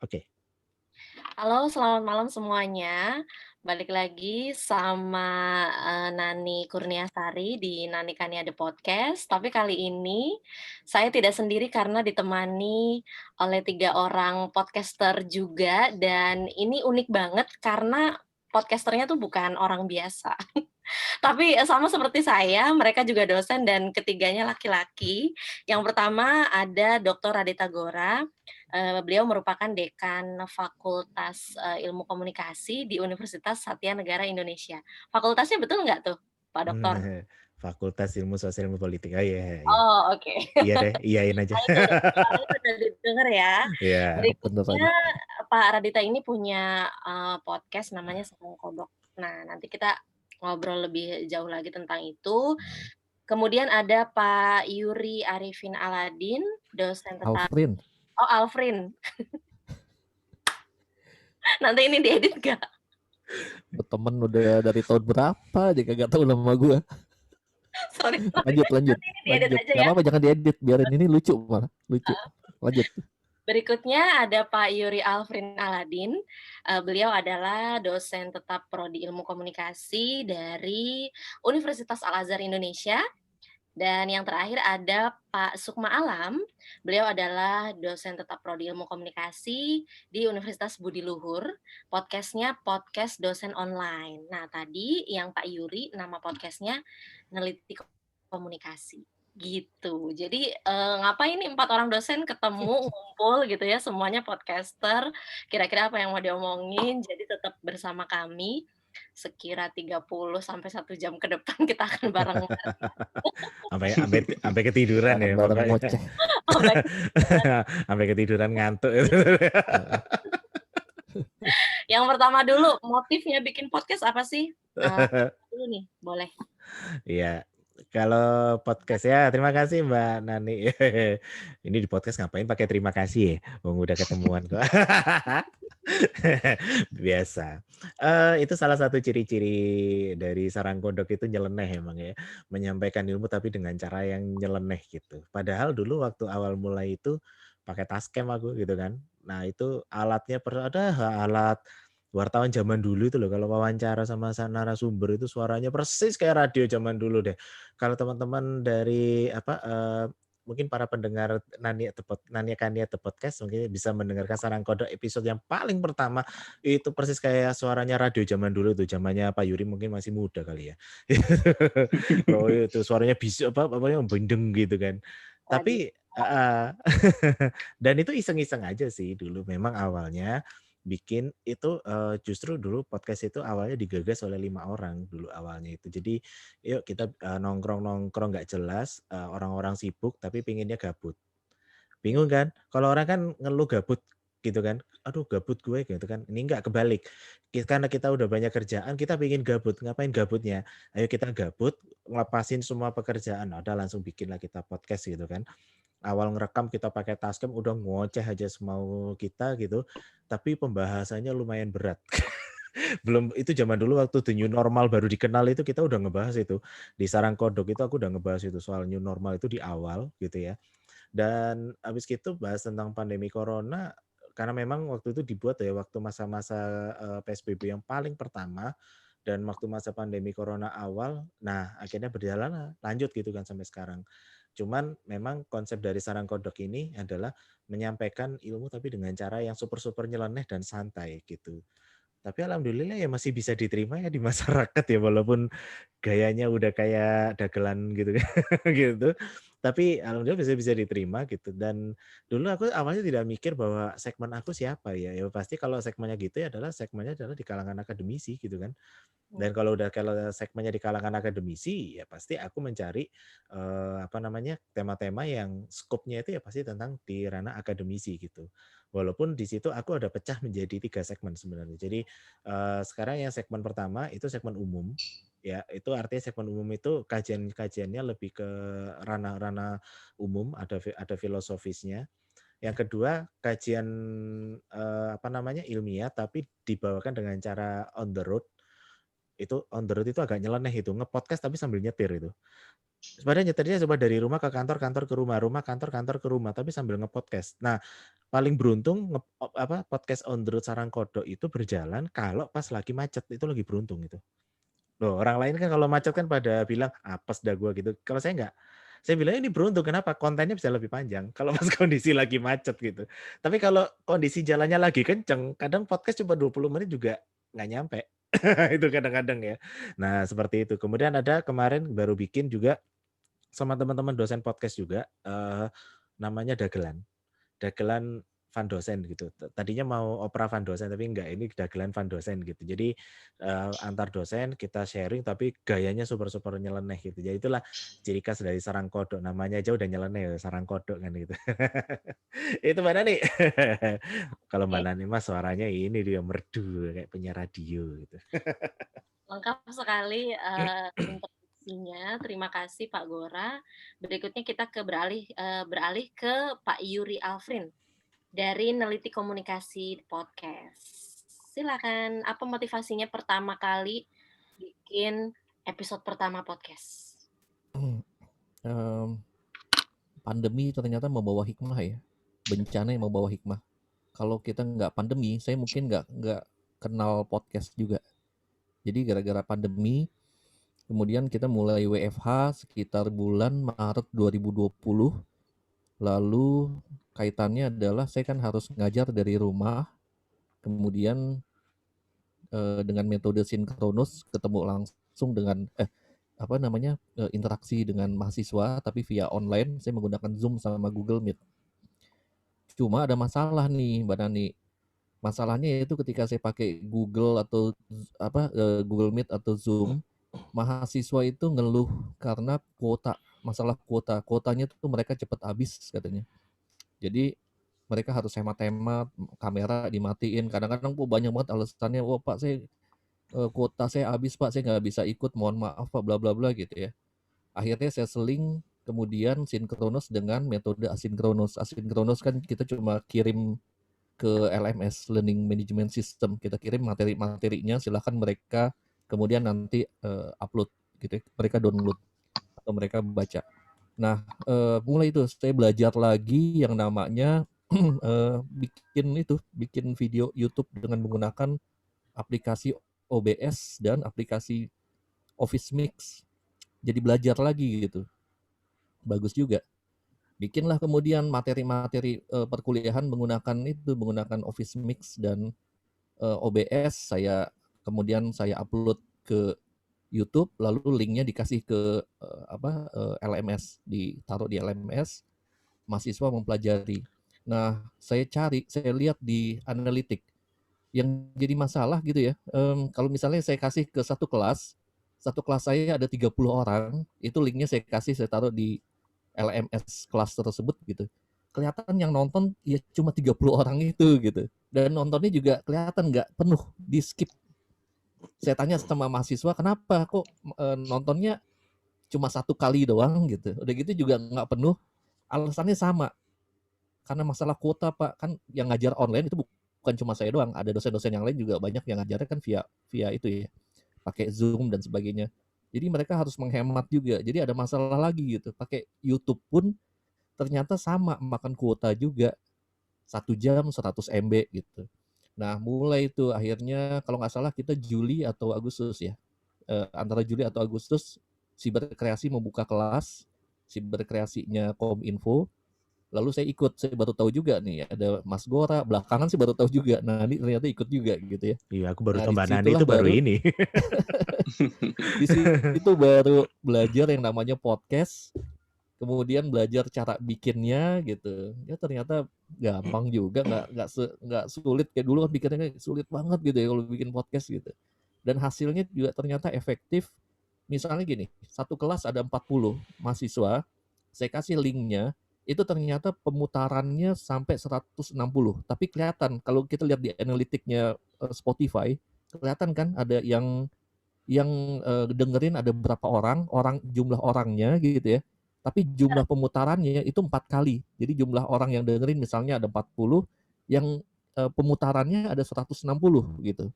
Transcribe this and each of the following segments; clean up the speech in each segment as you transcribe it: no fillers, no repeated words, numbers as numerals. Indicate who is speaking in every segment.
Speaker 1: Oke.
Speaker 2: Halo, selamat malam semuanya. Balik lagi sama Nani Kurniasari di Nani Kania The Podcast. Tapi kali ini saya tidak sendiri karena ditemani oleh 3 orang podcaster juga dan ini unik banget karena podcasternya tuh bukan orang biasa. Tapi sama seperti saya, mereka juga dosen dan ketiganya laki-laki. Yang pertama ada Dr. Radita Gora. Beliau merupakan dekan Fakultas Ilmu Komunikasi di Universitas Satya Negara Indonesia. Fakultasnya betul nggak tuh, Pak Dokter?
Speaker 1: Fakultas Ilmu Sosial Ilmu Politik. Oh iya, iya.
Speaker 2: Oh, oke.
Speaker 1: Iya deh, iyain aja.
Speaker 2: Nah, itu suaranya udah didengar ya.
Speaker 1: Iya.
Speaker 3: Bener
Speaker 2: Berikutnya
Speaker 3: aja.
Speaker 2: Pak Radita ini punya podcast namanya Sarang Kodok. Nah, nanti kita ngobrol lebih jauh lagi tentang itu. Kemudian ada Pak Yuri Arifin Aladin, dosen tetap.
Speaker 3: Alfrin,
Speaker 2: Oh, Alfrin. Nanti ini diedit nggak?
Speaker 3: temen udah dari tahun berapa aja kagak tahu nama gue.
Speaker 2: Sorry.
Speaker 3: Lanjut.
Speaker 2: Nanti ini diedit aja
Speaker 3: Gak
Speaker 2: ya.
Speaker 3: apa-apa, jangan diedit, biarin ini lucu malah. Lucu. Lanjut.
Speaker 2: Berikutnya ada Pak Yuri Alfrin Aladin. Beliau adalah dosen tetap Prodi Ilmu Komunikasi dari Universitas Al-Azhar Indonesia. Dan yang terakhir ada Pak Sukma Alam. Beliau adalah dosen tetap Prodi Ilmu Komunikasi di Universitas Budi Luhur. Podcastnya Podcast Dosen Online. Nah, tadi yang Pak Yuri, nama podcastnya Neliti Komunikasi. Gitu. Jadi ngapain nih 4 orang dosen ketemu, ngumpul gitu ya, semuanya podcaster. Kira-kira apa yang mau diomongin, jadi tetap bersama kami. Sekira 30 sampai 1 jam ke depan kita akan bareng-bareng.
Speaker 1: Sampai ketiduran ya
Speaker 3: Bareng-bareng
Speaker 1: pokoknya.
Speaker 3: ngoceh.
Speaker 1: Sampai ketiduran ngantuk.
Speaker 2: Yang pertama dulu, motifnya bikin podcast apa sih? Dulu nih, boleh.
Speaker 1: Iya. Kalau podcast ya, terima kasih Mbak Nani. Ini di podcast ngapain pakai terima kasih ya? Udah ketemuan kok. Biasa. Itu salah satu ciri-ciri dari sarang kodok itu nyeleneh emang ya. Menyampaikan ilmu tapi dengan cara yang nyeleneh gitu. Padahal dulu waktu awal mulai itu pakai Tascam aku gitu kan. Nah itu alatnya ada alat wartawan zaman dulu itu loh, kalau wawancara sama narasumber itu suaranya persis kayak radio zaman dulu deh. Kalau teman-teman dari mungkin para pendengar Nania Kania The Podcast mungkin bisa mendengarkan Sarang Kodok episode yang paling pertama itu persis kayak suaranya radio zaman dulu tuh, zamannya Pak Yuri mungkin masih muda kali ya. Oh itu suaranya bisa apa bendeng gitu kan.
Speaker 2: Waduh.
Speaker 1: Tapi dan itu iseng-iseng aja sih dulu memang awalnya bikin itu justru dulu podcast itu awalnya digagas oleh 5 orang dulu awalnya itu. Jadi yuk kita nongkrong-nongkrong nggak jelas, orang-orang sibuk tapi pinginnya gabut. Bingung kan? Kalau orang kan ngeluh gabut gitu kan. Aduh gabut gue gitu kan. Ini enggak kebalik. Karena kita udah banyak kerjaan, kita pingin gabut. Ngapain gabutnya? Ayo kita gabut, ngelepasin semua pekerjaan. Ada langsung bikinlah kita podcast gitu kan. Awal ngerekam kita pakai Tascam udah ngoceh aja semau kita gitu. Tapi pembahasannya lumayan berat. Belum itu zaman dulu waktu the new normal baru dikenal itu kita udah ngebahas itu. Di Sarang Kodok itu aku udah ngebahas itu soal new normal itu di awal gitu ya. Dan habis itu bahas tentang pandemi corona karena memang waktu itu dibuat ya waktu masa-masa PSBB yang paling pertama dan waktu masa pandemi corona awal. Nah, akhirnya berjalan lanjut gitu kan sampai sekarang. Cuman memang konsep dari Sarang Kodok ini adalah menyampaikan ilmu tapi dengan cara yang super-super nyeleneh dan santai gitu. Tapi alhamdulillah ya masih bisa diterima ya di masyarakat ya walaupun gayanya udah kayak dagelan gitu gitu. Tapi alhamdulillah bisa diterima gitu dan dulu aku awalnya tidak mikir bahwa segmen aku siapa ya. Ya pasti kalau segmennya gitu ya segmennya adalah di kalangan akademisi gitu kan. Dan kalau segmennya di kalangan akademisi ya pasti aku mencari tema-tema yang skopnya itu ya pasti tentang di ranah akademisi gitu. Walaupun di situ aku ada pecah menjadi 3 segmen sebenarnya. Jadi sekarang yang segmen pertama itu segmen umum. Ya, itu artinya segmen umum itu kajian-kajiannya lebih ke ranah-ranah umum, ada filosofisnya. Yang kedua, kajian ilmiah tapi dibawakan dengan cara on the road. itu on the road itu agak nyeleneh itu, nge-podcast tapi sambil nyetir itu. Sebenarnya nyetirnya coba dari rumah ke kantor, kantor ke rumah, rumah kantor, kantor ke rumah, tapi sambil nge-podcast. Nah, paling beruntung podcast on the road Sarang Kodok itu berjalan kalau pas lagi macet, itu lagi beruntung itu. Loh, orang lain kan kalau macet kan pada bilang, "Apes dah gua," gitu. Kalau saya enggak. Saya bilang ini beruntung, kenapa? Kontennya bisa lebih panjang kalau pas kondisi lagi macet gitu. Tapi kalau kondisi jalannya lagi kenceng, kadang podcast cuma 20 menit juga nggak nyampe. Itu kadang-kadang ya. Nah, seperti itu. Kemudian ada kemarin baru bikin juga sama teman-teman dosen podcast juga, namanya Dagelan. Dagelan Van Dosen gitu. Tadinya mau opera Van Dosen tapi enggak, ini Dagelan Van Dosen gitu. Jadi antar dosen kita sharing tapi gayanya super-super nyeleneh gitu. Jadi itulah ciri khas dari Sarang Kodok. Namanya aja udah nyeleneh Sarang Kodok kan gitu. Itu Mbak Nani. Kalau Mbak
Speaker 2: Oke,
Speaker 1: Nani mah suaranya ini dia merdu kayak penyiar radio gitu.
Speaker 2: lengkap sekali introduksinya. Terima kasih Pak Gora. Berikutnya kita beralih ke Pak Yuri Alfrin dari Neliti Komunikasi Podcast. Silakan, apa motivasinya pertama kali bikin episode pertama podcast?
Speaker 3: Pandemi ternyata membawa hikmah ya. Bencana yang membawa hikmah. Kalau kita nggak pandemi, saya mungkin nggak kenal podcast juga. Jadi gara-gara pandemi, kemudian kita mulai WFH sekitar bulan Maret 2020. Lalu kaitannya adalah saya kan harus ngajar dari rumah, kemudian dengan metode sinkronus ketemu langsung dengan interaksi dengan mahasiswa tapi via online. Saya menggunakan Zoom sama Google Meet. Cuma ada masalah nih Mbak Nani. Masalahnya itu ketika saya pakai Google atau Google Meet atau Zoom, mahasiswa itu ngeluh karena masalah kuota. Kuotanya tuh mereka cepat habis katanya. Jadi mereka harus hemat-hemat, kamera dimatiin. Kadang-kadang banyak banget alasannya, "Wah, Pak, kuota saya habis, Pak, saya nggak bisa ikut, mohon maaf, Pak," bla bla bla gitu ya. Akhirnya saya seling kemudian sinkronus dengan metode asinkronus. Asinkronus kan kita cuma kirim ke LMS, Learning Management System. Kita kirim materi-materinya, silahkan mereka kemudian nanti upload gitu ya. Mereka download atau mereka baca. Nah, mulai itu saya belajar lagi yang namanya bikin video YouTube dengan menggunakan aplikasi OBS dan aplikasi Office Mix. Jadi belajar lagi gitu. Bagus juga. Bikinlah kemudian materi-materi perkuliahan menggunakan Office Mix dan OBS. Kemudian saya upload ke YouTube, lalu linknya dikasih ke LMS, ditaruh di LMS, mahasiswa mempelajari. Nah, saya lihat di analitik yang jadi masalah gitu ya. Kalau misalnya saya kasih ke satu kelas saya ada 30 orang, itu linknya saya taruh di LMS kelas tersebut gitu. Kelihatan yang nonton ya cuma 30 orang itu gitu. Dan nontonnya juga kelihatan nggak penuh, di skip. Saya tanya sama mahasiswa, kenapa kok nontonnya cuma 1 kali doang gitu. Udah gitu juga nggak penuh. Alasannya sama, karena masalah kuota Pak. Kan yang ngajar online itu bukan cuma saya doang, ada dosen-dosen yang lain juga banyak yang ngajarnya kan via itu ya, pakai Zoom dan sebagainya. Jadi mereka harus menghemat juga. Jadi ada masalah lagi gitu. Pakai YouTube pun ternyata sama makan kuota juga. 1 jam 100 MB gitu. Nah, mulai itu akhirnya kalau nggak salah kita Juli atau Agustus ya. Antara Juli atau Agustus Siberkreasi membuka kelas, Siberkreasinya Kominfo. Lalu saya baru tahu juga nih ada Mas Gora, belakangan sih baru tahu juga. Nah, ini ternyata ikut juga gitu ya.
Speaker 1: Iya, aku baru
Speaker 3: Nah,
Speaker 1: tahu Mbak Nani
Speaker 3: disitulah
Speaker 1: itu baru
Speaker 3: baru
Speaker 1: ini.
Speaker 3: di situ baru belajar yang namanya podcast, kemudian belajar cara bikinnya gitu. Ya ternyata gampang juga, nggak sulit kayak dulu kan bikinnya sulit banget gitu ya kalau bikin podcast gitu. Dan hasilnya juga ternyata efektif. Misalnya gini, satu kelas ada 40 mahasiswa, saya kasih linknya, itu ternyata pemutarannya sampai 160. Tapi kelihatan kalau kita lihat di analitiknya Spotify, kelihatan kan ada yang dengerin ada berapa jumlah orangnya gitu ya. Tapi jumlah pemutarannya itu 4 kali. Jadi jumlah orang yang dengerin misalnya ada 40, yang pemutarannya ada 160 gitu.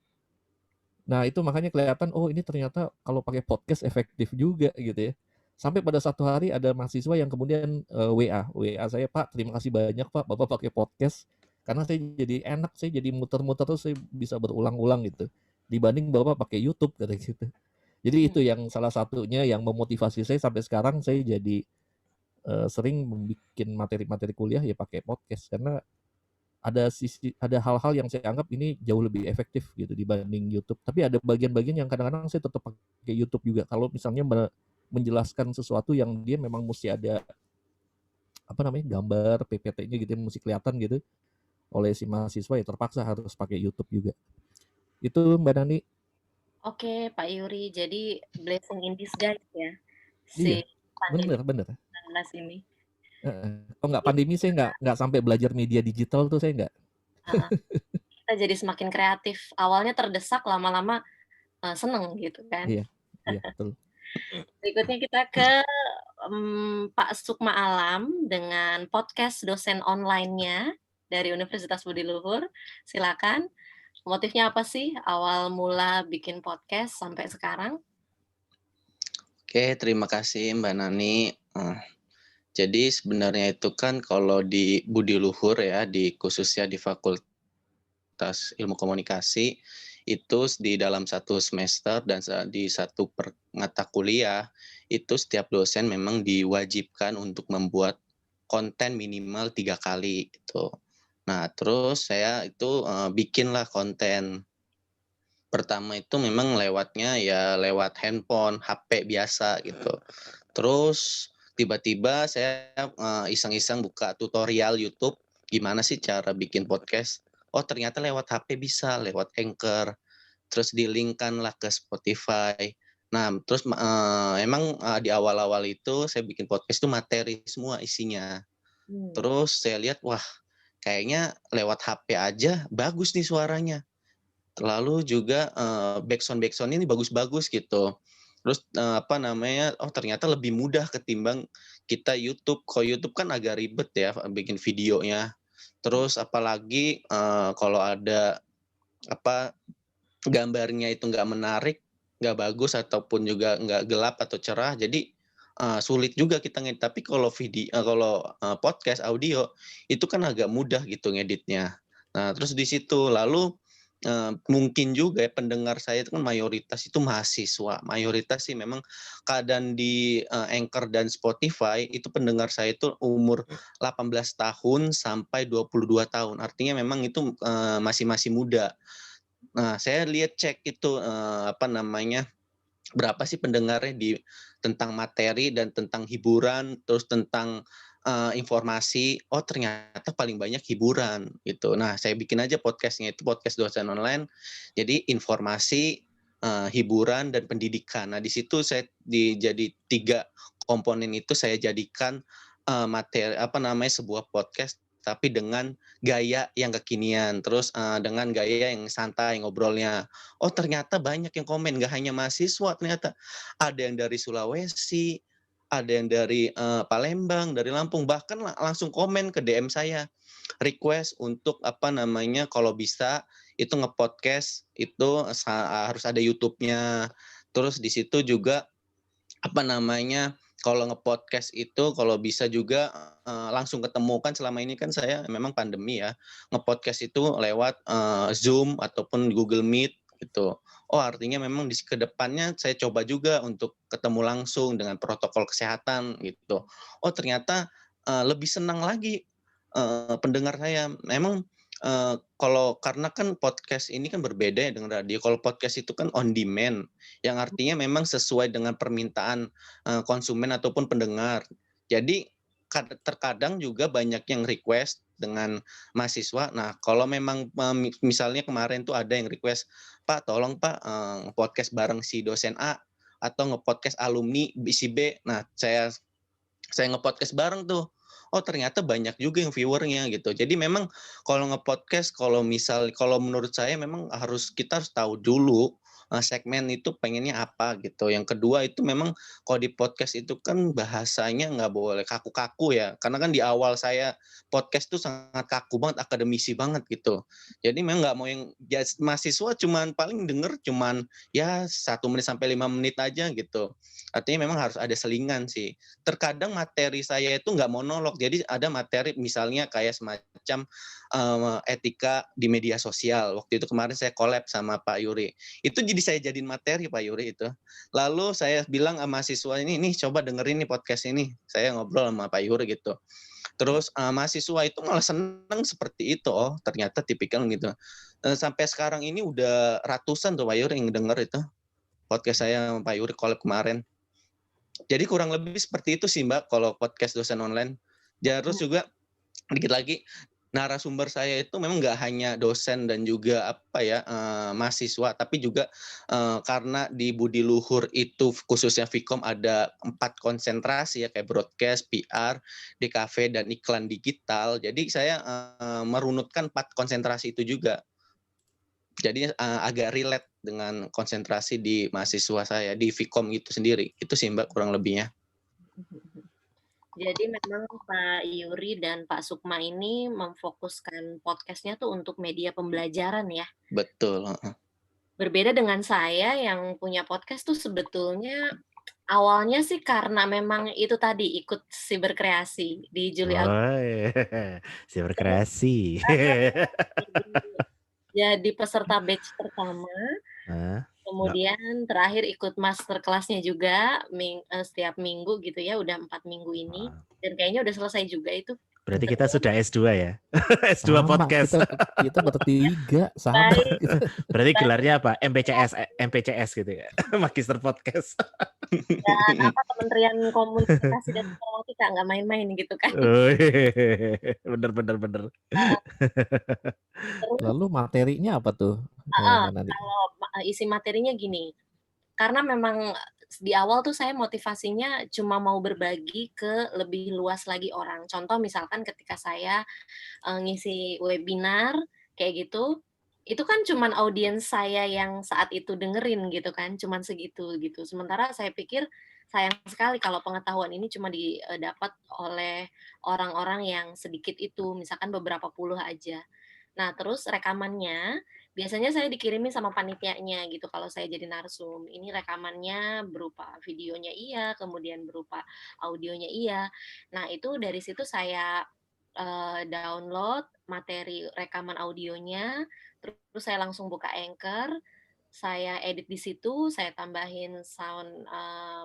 Speaker 3: Nah, itu makanya kelihatan, oh ini ternyata kalau pakai podcast efektif juga gitu ya. Sampai pada satu hari ada mahasiswa yang kemudian WA saya, Pak, terima kasih banyak Pak, Bapak pakai podcast. Karena saya jadi enak, saya jadi muter-muter terus saya bisa berulang-ulang gitu. Dibanding Bapak pakai YouTube kata gitu. Jadi itu yang salah satunya yang memotivasi saya sampai sekarang saya jadi sering membuat materi-materi kuliah ya pakai podcast karena ada hal-hal yang saya anggap ini jauh lebih efektif gitu dibanding YouTube. Tapi ada bagian-bagian yang kadang-kadang saya tetap pakai YouTube juga. Kalau misalnya menjelaskan sesuatu yang dia memang mesti ada apa namanya gambar PPT-nya gitu, mesti kelihatan gitu oleh si mahasiswa ya terpaksa harus pakai YouTube juga. Itu Mbak Nani.
Speaker 2: Oke, Pak Yuri. Jadi blessing in disguise ya,
Speaker 3: Iya,
Speaker 2: si pandemi
Speaker 3: bener bener.
Speaker 2: 19 ini.
Speaker 3: Kalau nggak
Speaker 2: Kita
Speaker 3: pandemi saya nggak sampai belajar media digital tuh saya nggak.
Speaker 2: heeh, kita jadi semakin kreatif. Awalnya terdesak, lama-lama, seneng gitu kan.
Speaker 3: Iya, iya betul.
Speaker 2: Berikutnya kita ke, Pak Sukma Alam dengan podcast dosen online-nya dari Universitas Budi Luhur. Silakan, motifnya apa sih awal mula bikin podcast sampai sekarang?
Speaker 4: Oke, terima kasih Mbak Nani. Jadi sebenarnya itu kan kalau di Budi Luhur ya, khususnya di Fakultas Ilmu Komunikasi, itu di dalam satu semester dan di satu mata kuliah, itu setiap dosen memang diwajibkan untuk membuat konten minimal 3 kali itu. Nah, terus saya itu bikinlah konten. Pertama itu memang lewatnya ya lewat handphone, HP biasa gitu. Terus tiba-tiba saya iseng-iseng buka tutorial YouTube, gimana sih cara bikin podcast. Oh ternyata lewat HP bisa, lewat Anchor. Terus di-link-kan lah ke Spotify. Nah terus emang di awal-awal itu saya bikin podcast itu materi semua isinya. Terus saya lihat, wah kayaknya lewat HP aja bagus nih suaranya. Lalu juga backsound ini bagus-bagus gitu. Terus oh ternyata lebih mudah ketimbang kita YouTube. Kalau YouTube kan agak ribet ya bikin videonya. Terus apalagi kalau ada gambarnya itu nggak menarik, nggak bagus ataupun juga nggak gelap atau cerah, jadi sulit juga kita ngedit. Tapi kalau podcast audio itu kan agak mudah gitu ngeditnya. Nah terus di situ lalu mungkin juga ya pendengar saya itu kan mayoritas itu mahasiswa. Mayoritas sih memang keadaan di Anchor dan Spotify itu pendengar saya itu umur 18 tahun sampai 22 tahun. Artinya memang itu masih muda. Nah, saya cek itu berapa sih pendengarnya tentang materi dan tentang hiburan, terus tentang informasi. Oh, ternyata paling banyak hiburan gitu. Nah, saya bikin aja podcastnya itu podcast dosen online. Jadi informasi, hiburan dan pendidikan. Nah, di situ jadi 3 komponen itu saya jadikan materi sebuah podcast tapi dengan gaya yang kekinian, terus dengan gaya yang santai ngobrolnya. Oh ternyata banyak yang komen, nggak hanya mahasiswa ternyata. Ada yang dari Sulawesi, ada yang dari Palembang, dari Lampung, bahkan langsung komen ke DM saya. Request untuk kalau bisa itu nge-podcast itu harus ada YouTube-nya. Terus di situ juga kalau nge-podcast itu kalau bisa juga langsung ketemu, kan selama ini kan saya memang pandemi ya, nge-podcast itu lewat Zoom ataupun Google Meet gitu. Oh artinya memang ke depannya saya coba juga untuk ketemu langsung dengan protokol kesehatan gitu. Oh ternyata lebih senang lagi pendengar saya. Memang karena kan podcast ini kan berbeda ya dengan radio. Kalau podcast itu kan on demand, yang artinya memang sesuai dengan permintaan konsumen ataupun pendengar. Jadi terkadang juga banyak yang request dengan mahasiswa. Nah, kalau memang misalnya kemarin tuh ada yang request, Pak, tolong Pak podcast bareng si dosen A atau nge-podcast alumni si B. Nah, saya nge-podcast bareng tuh. Oh, ternyata banyak juga yang viewernya gitu. Jadi memang kalau nge-podcast kalau menurut saya memang kita harus tahu dulu segmen itu pengennya apa gitu. Yang kedua itu memang kalau di podcast itu kan bahasanya nggak boleh kaku-kaku ya, karena kan di awal saya podcast tuh sangat kaku banget, akademisi banget gitu. Jadi memang nggak mau yang mahasiswa cuman paling denger cuman ya 1 menit sampai 5 menit aja gitu. Artinya memang harus ada selingan sih. Terkadang materi saya itu nggak monolog, jadi ada materi misalnya kayak semacam etika di media sosial. Waktu itu kemarin saya collab sama Pak Yuri. Itu jadi saya jadiin materi Pak Yuri itu. Lalu saya bilang sama mahasiswa ini, nih coba dengerin nih podcast ini. Saya ngobrol sama Pak Yuri gitu. Terus mahasiswa itu malah seneng seperti itu. Oh ternyata tipikal gitu. Sampai sekarang ini udah ratusan tuh Pak Yuri yang denger itu podcast saya sama Pak Yuri collab kemarin. Jadi kurang lebih seperti itu sih Mbak kalau podcast dosen online. Terus juga dikit lagi narasumber saya itu memang nggak hanya dosen dan juga mahasiswa, tapi juga karena di Budi Luhur itu khususnya Vkom ada 4 konsentrasi ya kayak broadcast, PR, DKV dan iklan digital. Jadi saya merunutkan 4 konsentrasi itu juga. Jadi agak relate dengan konsentrasi di mahasiswa saya di Vkom itu sendiri. Itu sih Mbak kurang lebihnya.
Speaker 2: Jadi memang Pak Yuri dan Pak Sukma ini memfokuskan podcast-nya tuh untuk media pembelajaran ya.
Speaker 4: Betul.
Speaker 2: Berbeda dengan saya yang punya podcast tuh sebetulnya awalnya sih karena memang itu tadi ikut siberkreasi di Juli
Speaker 1: Siberkreasi.
Speaker 2: jadi peserta batch pertama, kemudian terakhir ikut master kelasnya juga setiap minggu gitu ya, udah 4 minggu ini, dan kayaknya udah selesai juga itu.
Speaker 1: Berarti kita sudah S2 ya? S2
Speaker 3: Sama,
Speaker 1: podcast.
Speaker 3: kita bertiga sama.
Speaker 2: Baik.
Speaker 1: Berarti gelarnya apa? MPCS gitu ya? Magister podcast.
Speaker 2: Dan Kementerian Komunikasi dan Informatika nggak main-main gitu kan.
Speaker 1: Bener.
Speaker 3: Lalu materinya apa tuh?
Speaker 2: Kalau isi materinya gini, karena memang di awal tuh saya motivasinya cuma mau berbagi ke lebih luas lagi orang. Contoh misalkan ketika saya ngisi webinar kayak gitu, itu kan cuman audiens saya yang saat itu dengerin gitu kan, cuman segitu gitu. Sementara saya pikir sayang sekali kalau pengetahuan ini cuma didapat oleh orang-orang yang sedikit itu, misalkan beberapa puluh aja. Nah, terus rekamannya biasanya saya dikirimin sama panitianya gitu kalau saya jadi narsum. Ini rekamannya berupa videonya iya, kemudian berupa audionya iya. Nah, itu dari situ saya download materi rekaman audionya, terus saya langsung buka Anchor, saya edit di situ, saya tambahin sound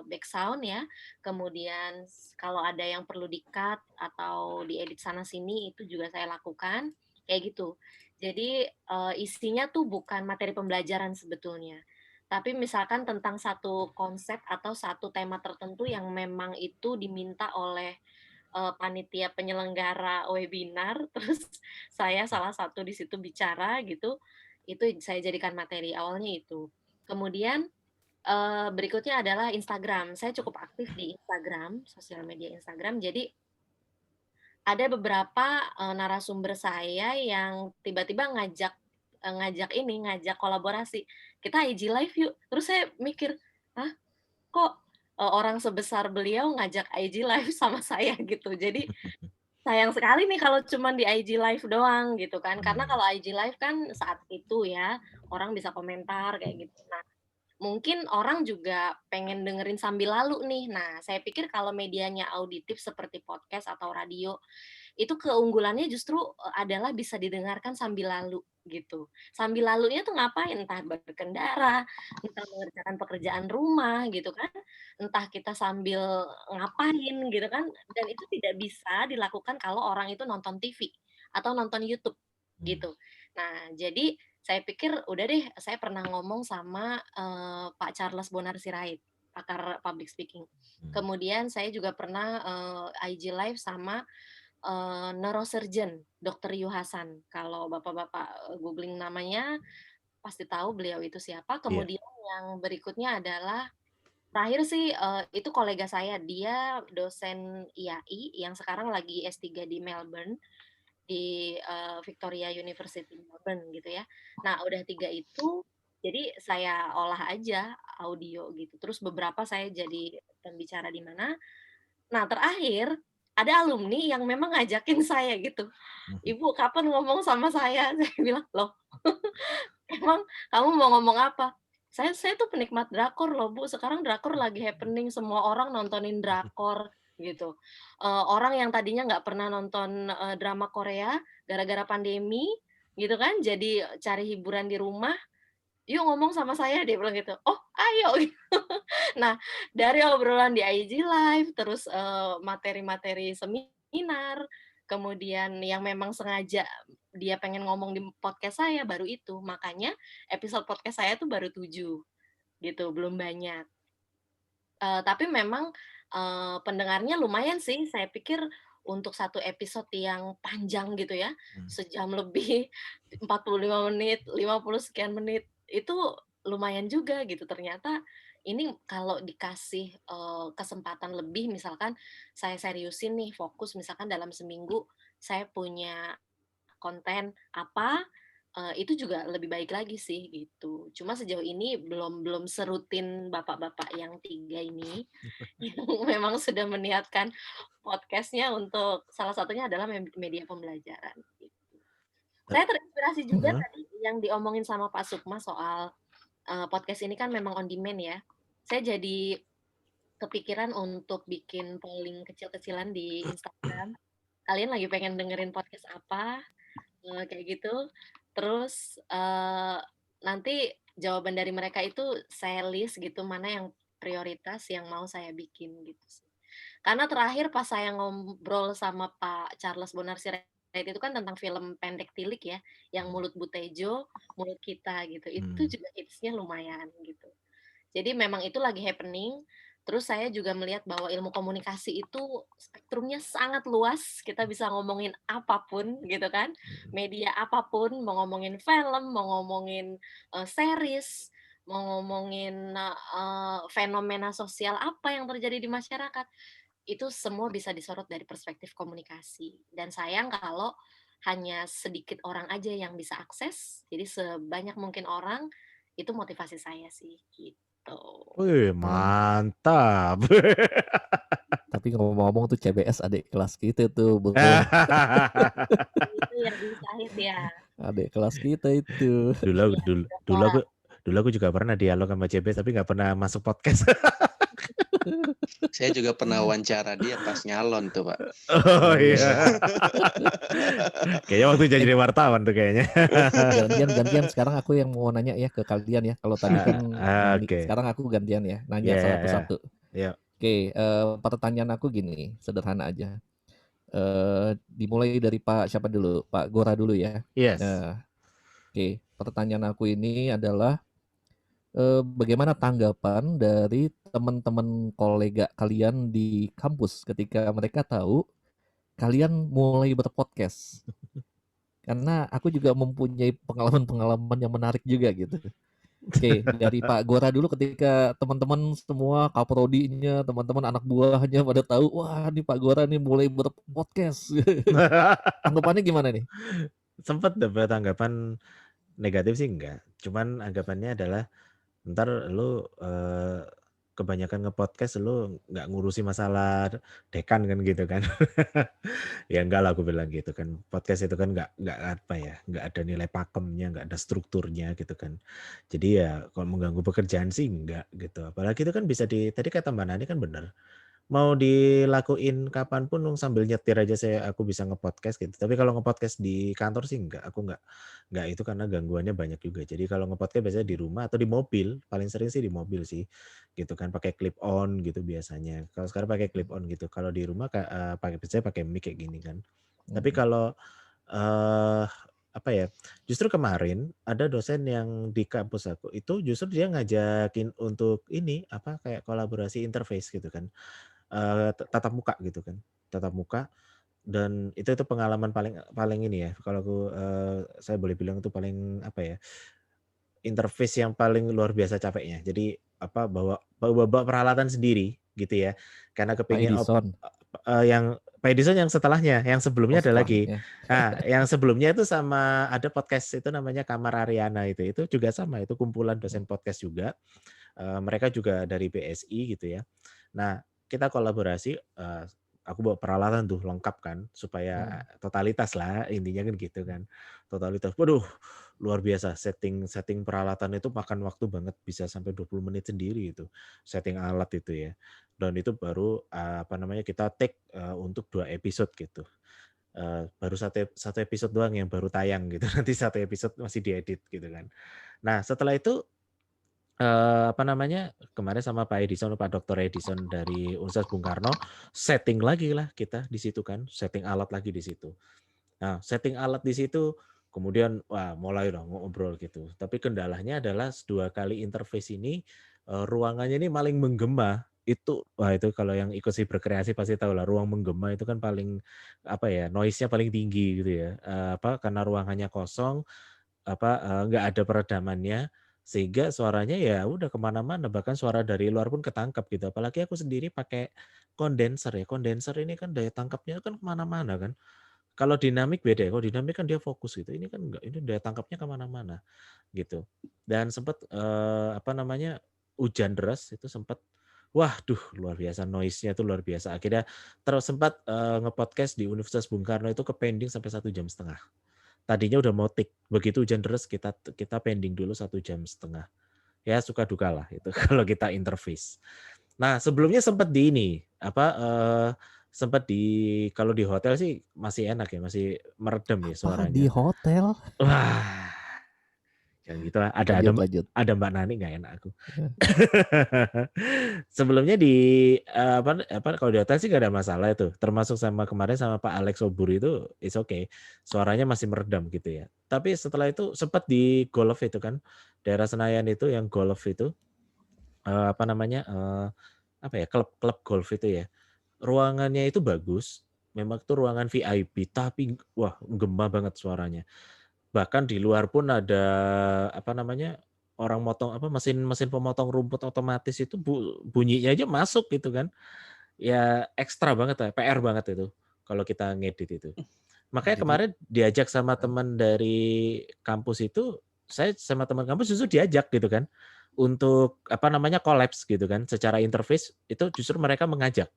Speaker 2: back sound ya. Kemudian kalau ada yang perlu di-cut atau diedit sana sini itu juga saya lakukan kayak gitu. Jadi isinya tuh bukan materi pembelajaran sebetulnya. Tapi misalkan tentang satu konsep atau satu tema tertentu yang memang itu diminta oleh panitia penyelenggara webinar, terus saya salah satu di situ bicara gitu, itu saya jadikan materi awalnya itu. Kemudian berikutnya adalah Instagram. Saya cukup aktif di Instagram, sosial media Instagram. Jadi ada beberapa narasumber saya yang tiba-tiba ngajak kolaborasi. Kita IG live yuk. Terus saya mikir, hah, kok orang sebesar beliau ngajak IG live sama saya gitu. Jadi sayang sekali nih kalau cuma di IG live doang gitu kan. Karena kalau IG live kan saat itu ya orang bisa komentar kayak gitu. Nah, mungkin orang juga pengen dengerin sambil lalu nih. Nah, saya pikir kalau medianya auditif seperti podcast atau radio, itu keunggulannya justru adalah bisa didengarkan sambil lalu gitu. Sambil lalunya tuh ngapain? Entah berkendara, entah mengerjakan pekerjaan rumah gitu kan, entah kita sambil ngapain gitu kan, dan itu tidak bisa dilakukan kalau orang itu nonton TV atau nonton YouTube gitu. Nah, jadi saya pikir udah deh, saya pernah ngomong sama Pak Charles Bonar Sirait, pakar public speaking. Kemudian saya juga pernah IG live sama neurosurgeon Dr. Yu Hasan. Kalau bapak-bapak googling namanya pasti tahu beliau itu siapa. Kemudian yang berikutnya adalah terakhir sih itu kolega saya, dia dosen IAI yang sekarang lagi S3 di Melbourne, di Victoria University Melbourne gitu ya. Nah, udah 3 itu Jadi saya olah aja audio gitu. Terus beberapa saya jadi pembicara di mana. Nah, terakhir ada alumni yang memang ngajakin saya gitu, "Ibu kapan ngomong sama saya?" Saya bilang, "Loh, emang kamu mau ngomong apa?" Saya tuh penikmat drakor loh, Bu, sekarang drakor lagi happening, semua orang nontonin drakor gitu. Orang yang tadinya nggak pernah nonton, drama Korea gara-gara pandemi gitu kan, jadi cari hiburan di rumah, "Yuk ngomong sama saya," dia bilang gitu. "Oh, ayo." Nah, dari obrolan di IG Live, terus, materi-materi seminar, kemudian yang memang sengaja dia pengen ngomong di podcast saya, baru itu. Makanya episode podcast saya tuh baru 7 gitu, belum banyak. Tapi memang, pendengarnya lumayan sih, saya pikir untuk satu episode yang panjang gitu ya, sejam lebih, 45 menit, 50 sekian menit, itu lumayan juga gitu. Ternyata ini kalau dikasih, kesempatan lebih, misalkan saya seriusin nih, fokus misalkan dalam seminggu saya punya konten apa, itu juga lebih baik lagi sih gitu. Cuma sejauh ini belum belum serutin bapak-bapak yang 3 ini, yang memang sudah meniatkan podcast-nya untuk salah satunya adalah media pembelajaran gitu. Saya terinspirasi juga
Speaker 1: Heeh.
Speaker 2: tadi yang diomongin sama Pak Sukma soal, podcast ini kan memang on demand ya. Saya jadi kepikiran untuk bikin polling kecil-kecilan di Instagram, kalian lagi pengen dengerin podcast apa? Kayak gitu. Terus, nanti jawaban dari mereka itu saya list gitu, mana yang prioritas yang mau saya bikin gitu sih. Karena terakhir pas saya ngobrol sama Pak Charles Bonar Sirait itu kan tentang film pendek Tilik ya, yang Mulut Butejo, Mulut Kita gitu. Itu
Speaker 1: Mmm.
Speaker 2: juga hits-nya lumayan gitu. Jadi memang itu lagi happening, terus saya juga melihat bahwa ilmu komunikasi itu spektrumnya sangat luas, kita bisa ngomongin apapun gitu kan, media apapun, mau ngomongin film, mau ngomongin, series, mau ngomongin, fenomena sosial apa yang terjadi di masyarakat, itu semua bisa disorot dari perspektif komunikasi. Dan sayang kalau hanya sedikit orang aja yang bisa akses, jadi sebanyak mungkin orang, itu motivasi saya sih, gitu.
Speaker 1: Wih,
Speaker 3: Hmm.
Speaker 1: mantap.
Speaker 3: Tapi ngomong-ngomong tuh CBS adik kelas kita tuh, Bung.
Speaker 2: Itu yang disahid ya.
Speaker 3: Adik kelas kita itu.
Speaker 1: Dulu
Speaker 2: Iya,
Speaker 1: dulu dulu aku
Speaker 2: doktorat.
Speaker 1: dulu aku juga pernah dialog sama CB tapi nggak pernah masuk podcast.
Speaker 4: Saya juga pernah wawancara dia pas nyalon tuh, Pak.
Speaker 1: Oh,
Speaker 3: Oh,
Speaker 1: iya. Kayaknya waktu jadi
Speaker 3: Eh,
Speaker 1: wartawan tuh kayaknya.
Speaker 3: gantian sekarang aku yang mau nanya ya ke kalian ya. Kalau tadi kan Nani,
Speaker 1: Oke.
Speaker 3: sekarang aku gantian ya, nanya
Speaker 1: Iya iya iya.
Speaker 3: satu-satu.
Speaker 1: Iya.
Speaker 3: Oke, pertanyaan aku gini, sederhana aja. Dimulai dari Pak siapa dulu? Pak Gora dulu ya.
Speaker 1: Yes.
Speaker 3: Nah, oke, pertanyaan aku ini adalah bagaimana tanggapan dari teman-teman kolega kalian di kampus ketika mereka tahu kalian mulai berpodcast? Karena aku juga mempunyai pengalaman-pengalaman yang menarik juga gitu. Oke, dari Pak Gora dulu ketika teman-teman semua kaprodinya, teman-teman anak buahnya pada tahu, wah ini Pak Gora nih mulai berpodcast. Tanggapannya gimana nih?
Speaker 1: Sempet dapat tanggapan negatif sih enggak, cuman anggapannya adalah, "Entar lu, kebanyakan nge-podcast lu nggak ngurusi masalah dekan kan," gitu kan. Ya enggak lah aku bilang gitu kan, podcast itu kan nggak apa ya, nggak ada nilai pakemnya, nggak ada strukturnya gitu kan. Jadi ya kalau mengganggu pekerjaan sih enggak gitu, apalagi itu kan bisa tadi kata Mbak Nani kan bener, mau dilakuin kapan pun sambil nyetir aja aku bisa nge-podcast gitu. Tapi kalau nge-podcast di kantor sih enggak, aku enggak itu karena gangguannya banyak juga. Jadi kalau nge-podcast biasanya di rumah atau di mobil, paling sering sih di mobil sih, gitu kan, pakai clip on gitu biasanya. Kalau sekarang pakai clip on gitu, kalau di rumah biasanya pakai mic kayak gini kan. Tapi
Speaker 3: Mhm.
Speaker 1: kalau, eee, apa ya, justru kemarin ada dosen yang di kampus aku, itu justru dia ngajakin untuk ini, apa, kayak kolaborasi interface gitu kan. Tatap muka gitu kan, tatap muka dan itu pengalaman paling paling ini ya, kalau aku, saya boleh bilang itu paling apa ya, interface yang paling luar biasa capeknya. Jadi apa, bawa bawa bawa peralatan sendiri gitu ya, karena
Speaker 3: Pak
Speaker 1: kepingin
Speaker 3: Edison.
Speaker 1: yang Pak Edison yang setelahnya, yang sebelumnya ada lagi.
Speaker 3: setelahnya.
Speaker 1: Nah, yang sebelumnya itu sama ada podcast itu namanya Kamar Ariana itu juga sama, itu kumpulan dosen podcast juga. Mereka juga dari BSI gitu ya. Nah, kita kolaborasi, aku bawa peralatan tuh lengkap kan, supaya totalitas lah intinya kan gitu kan. Totalitas. Waduh, luar biasa setting peralatan itu makan waktu banget, bisa sampai 20 menit sendiri itu setting alat itu ya. Dan itu baru kita take untuk 2 episode gitu. Baru satu episode doang yang baru tayang gitu. Nanti satu episode masih diedit gitu kan. Nah, setelah itu kemarin sama Pak Edison, Pak Dr. Edison dari Universitas Bung Karno, setting lagi lah kita di situ kan, setting alat lagi di situ. Nah, setting alat di situ, kemudian wah mulai dong ngobrol gitu. Tapi kendalanya adalah 2 kali interface ini, ruangannya ini paling menggema. Itu kalau yang ikut si berkreasi pasti tahu lah, ruang menggema itu kan paling, noise-nya paling tinggi gitu ya. Karena ruangannya kosong, nggak ada peredamannya, sehingga suaranya ya udah kemana-mana, bahkan suara dari luar pun ketangkap gitu. Apalagi aku sendiri pakai kondenser ya, kondenser ini kan daya tangkapnya kan kemana-mana kan. Kalau dinamik beda ya, kalau dinamik kan dia fokus gitu, ini kan enggak, ini daya tangkapnya kemana-mana gitu. Dan sempat, hujan deras itu sempat, waduh luar biasa noise-nya itu luar biasa. Akhirnya terus sempat, nge-podcast di Universitas Bung Karno itu ke-pending sampai 1,5 jam. Tadinya udah mau take, begitu hujan deras kita pending dulu 1,5 jam. Ya suka duka lah itu kalau kita interface. Nah, sebelumnya sempat di ini, sempat kalau di hotel sih masih enak ya, masih meredam ya
Speaker 3: Apa di
Speaker 1: suaranya.
Speaker 3: hotel?
Speaker 1: Wah, jangan gitu lah.
Speaker 3: Lanjut.
Speaker 1: Ada Mbak Nani nggak enak aku. Sebelumnya kalau di hotel sih nggak ada masalah itu. Termasuk sama kemarin sama Pak Alex Obur itu, it's okay. Suaranya masih meredam gitu ya. Tapi setelah itu sempat di golf itu kan, daerah Senayan itu yang golf itu, klub golf itu ya. Ruangannya itu bagus, memang itu ruangan VIP, tapi wah gema banget suaranya. Bahkan di luar pun ada orang motong mesin pemotong rumput otomatis itu bunyinya aja masuk gitu kan. Ya ekstra banget ya, PR banget itu kalau kita ngedit itu. Makanya
Speaker 3: Jadi
Speaker 1: kemarin diajak sama teman dari kampus itu, saya sama teman kampus justru diajak gitu kan untuk kolaps gitu kan, secara interface itu justru mereka mengajak.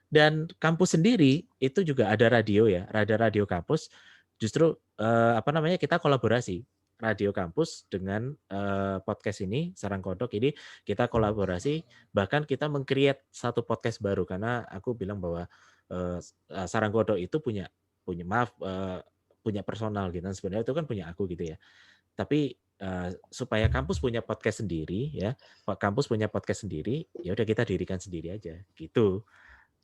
Speaker 1: Dan kampus sendiri itu juga ada radio ya, ada radio kampus. Justru kita kolaborasi radio kampus dengan podcast ini Sarang Kodok ini kita kolaborasi, bahkan kita meng-create satu podcast baru karena aku bilang bahwa Sarang Kodok itu punya punya personal gitu. Sebenarnya itu kan punya aku gitu ya. Tapi supaya kampus punya podcast sendiri ya, kampus punya podcast sendiri, ya udah kita dirikan sendiri aja gitu.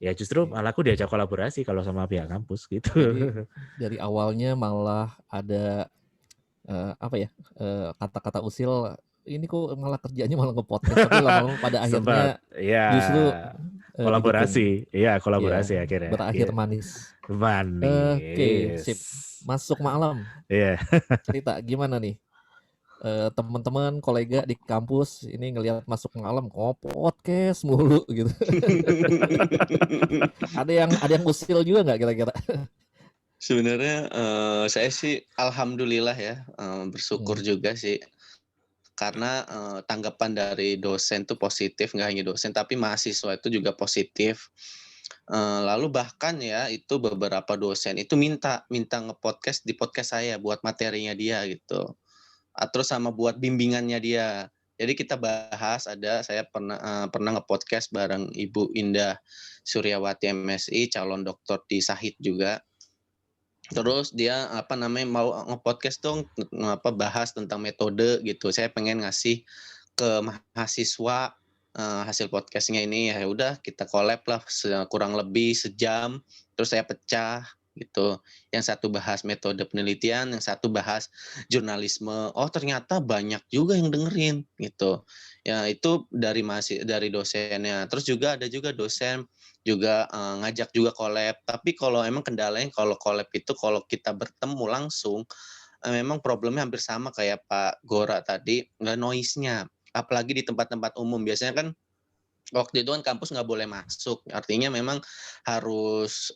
Speaker 1: Ya justru malah aku diajak kolaborasi kalau sama pihak kampus gitu.
Speaker 3: Jadi dari awalnya malah ada kata-kata usil, ini kok malah kerjanya malah nge-podcast, tapi lama-lama pada akhirnya
Speaker 1: Sempat, ya
Speaker 3: justru
Speaker 1: kolaborasi, iya kolaborasi
Speaker 3: ya,
Speaker 1: akhirnya.
Speaker 3: berakhir
Speaker 1: Iya.
Speaker 3: manis. Oke, sip.
Speaker 1: Manis.
Speaker 3: Masuk malam.
Speaker 1: Iya.
Speaker 3: Cerita gimana nih? Teman-teman, kolega di kampus ini ngelihat masuk malam kok podcast mulu gitu. Ada yang usil juga nggak kira-kira?
Speaker 4: Sebenarnya saya sih alhamdulillah ya, bersyukur juga sih. Karena tanggapan dari dosen tuh positif, nggak hanya dosen tapi mahasiswa itu juga positif. Lalu bahkan ya itu beberapa dosen itu minta nge-podcast di podcast saya buat materinya dia gitu. Terus sama buat bimbingannya dia. Jadi kita bahas, saya pernah nge-podcast bareng Ibu Indah Suryawati MSI, calon doktor di Sahid juga. Terus dia mau nge-podcast dong, bahas tentang metode gitu. Saya pengen ngasih ke mahasiswa hasil podcastnya ini. Ya udah kita collab lah kurang lebih sejam. Terus saya pecah gitu. Yang satu bahas metode penelitian, yang satu bahas jurnalisme. Oh ternyata banyak juga yang dengerin gitu. Ya itu dari dosennya. Terus juga ada juga dosen juga ngajak juga collab. Tapi kalau emang kendalanya kalau collab itu kalau kita bertemu langsung memang problemnya hampir sama kayak Pak Gora tadi, nggak noise-nya. Apalagi di tempat-tempat umum biasanya kan Waktu itu kan kampus nggak boleh masuk, artinya memang harus,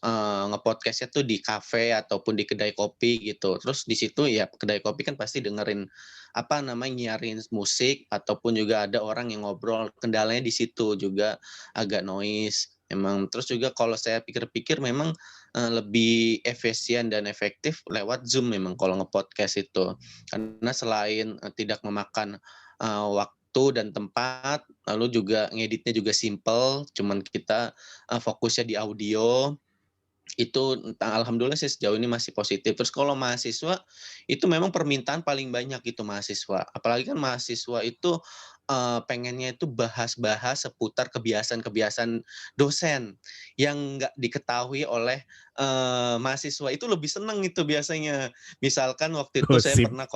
Speaker 4: nge-podcast-nya tuh di kafe ataupun di kedai kopi gitu. Terus di situ ya kedai kopi kan pasti dengerin, apa namanya, nyiarin musik ataupun juga ada orang yang ngobrol, kendalanya di situ juga agak noise emang. Terus juga kalau saya pikir-pikir memang, lebih efisien dan efektif lewat Zoom memang kalau nge-podcast itu. Karena selain, tidak memakan, waktu dan tempat, lalu juga ngeditnya juga simple, cuman kita, fokusnya di audio, itu alhamdulillah sih sejauh ini masih positif. Terus kalau mahasiswa, itu memang permintaan paling banyak itu mahasiswa. Apalagi kan mahasiswa itu, pengennya itu bahas-bahas seputar kebiasaan-kebiasaan dosen, yang nggak diketahui oleh, mahasiswa. Itu lebih seneng itu biasanya. Misalkan waktu itu saya
Speaker 1: Gosip.
Speaker 4: pernah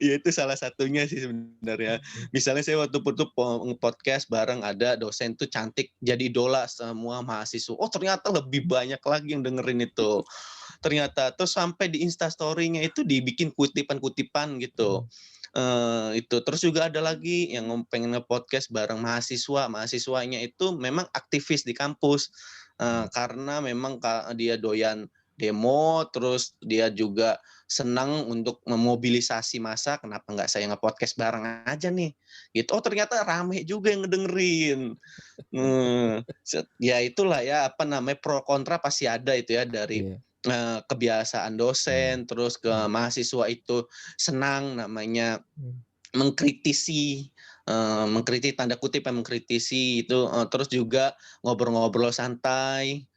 Speaker 4: Iya itu salah satunya sih sebenarnya. Misalnya saya waktu itu nge-podcast bareng ada dosen tuh cantik jadi idola semua mahasiswa. Oh ternyata lebih banyak lagi yang dengerin itu. Ternyata terus sampai di Instastory-nya itu dibikin kutipan-kutipan gitu. Itu terus juga ada lagi yang pengen nge-podcast bareng mahasiswa. Mahasiswanya itu memang aktivis di kampus. Karena memang dia doyan demo, terus dia juga senang untuk memobilisasi massa, kenapa nggak saya nge-podcast bareng aja nih, gitu. Oh ternyata rame juga yang ngedengerin. Ya itulah ya, apa namanya, pro kontra pasti ada itu ya dari,
Speaker 3: Iya.
Speaker 4: kebiasaan dosen, terus ke mahasiswa itu senang namanya mengkritisi, tanda kutip ya, mengkritisi itu, terus juga ngobrol-ngobrol santai,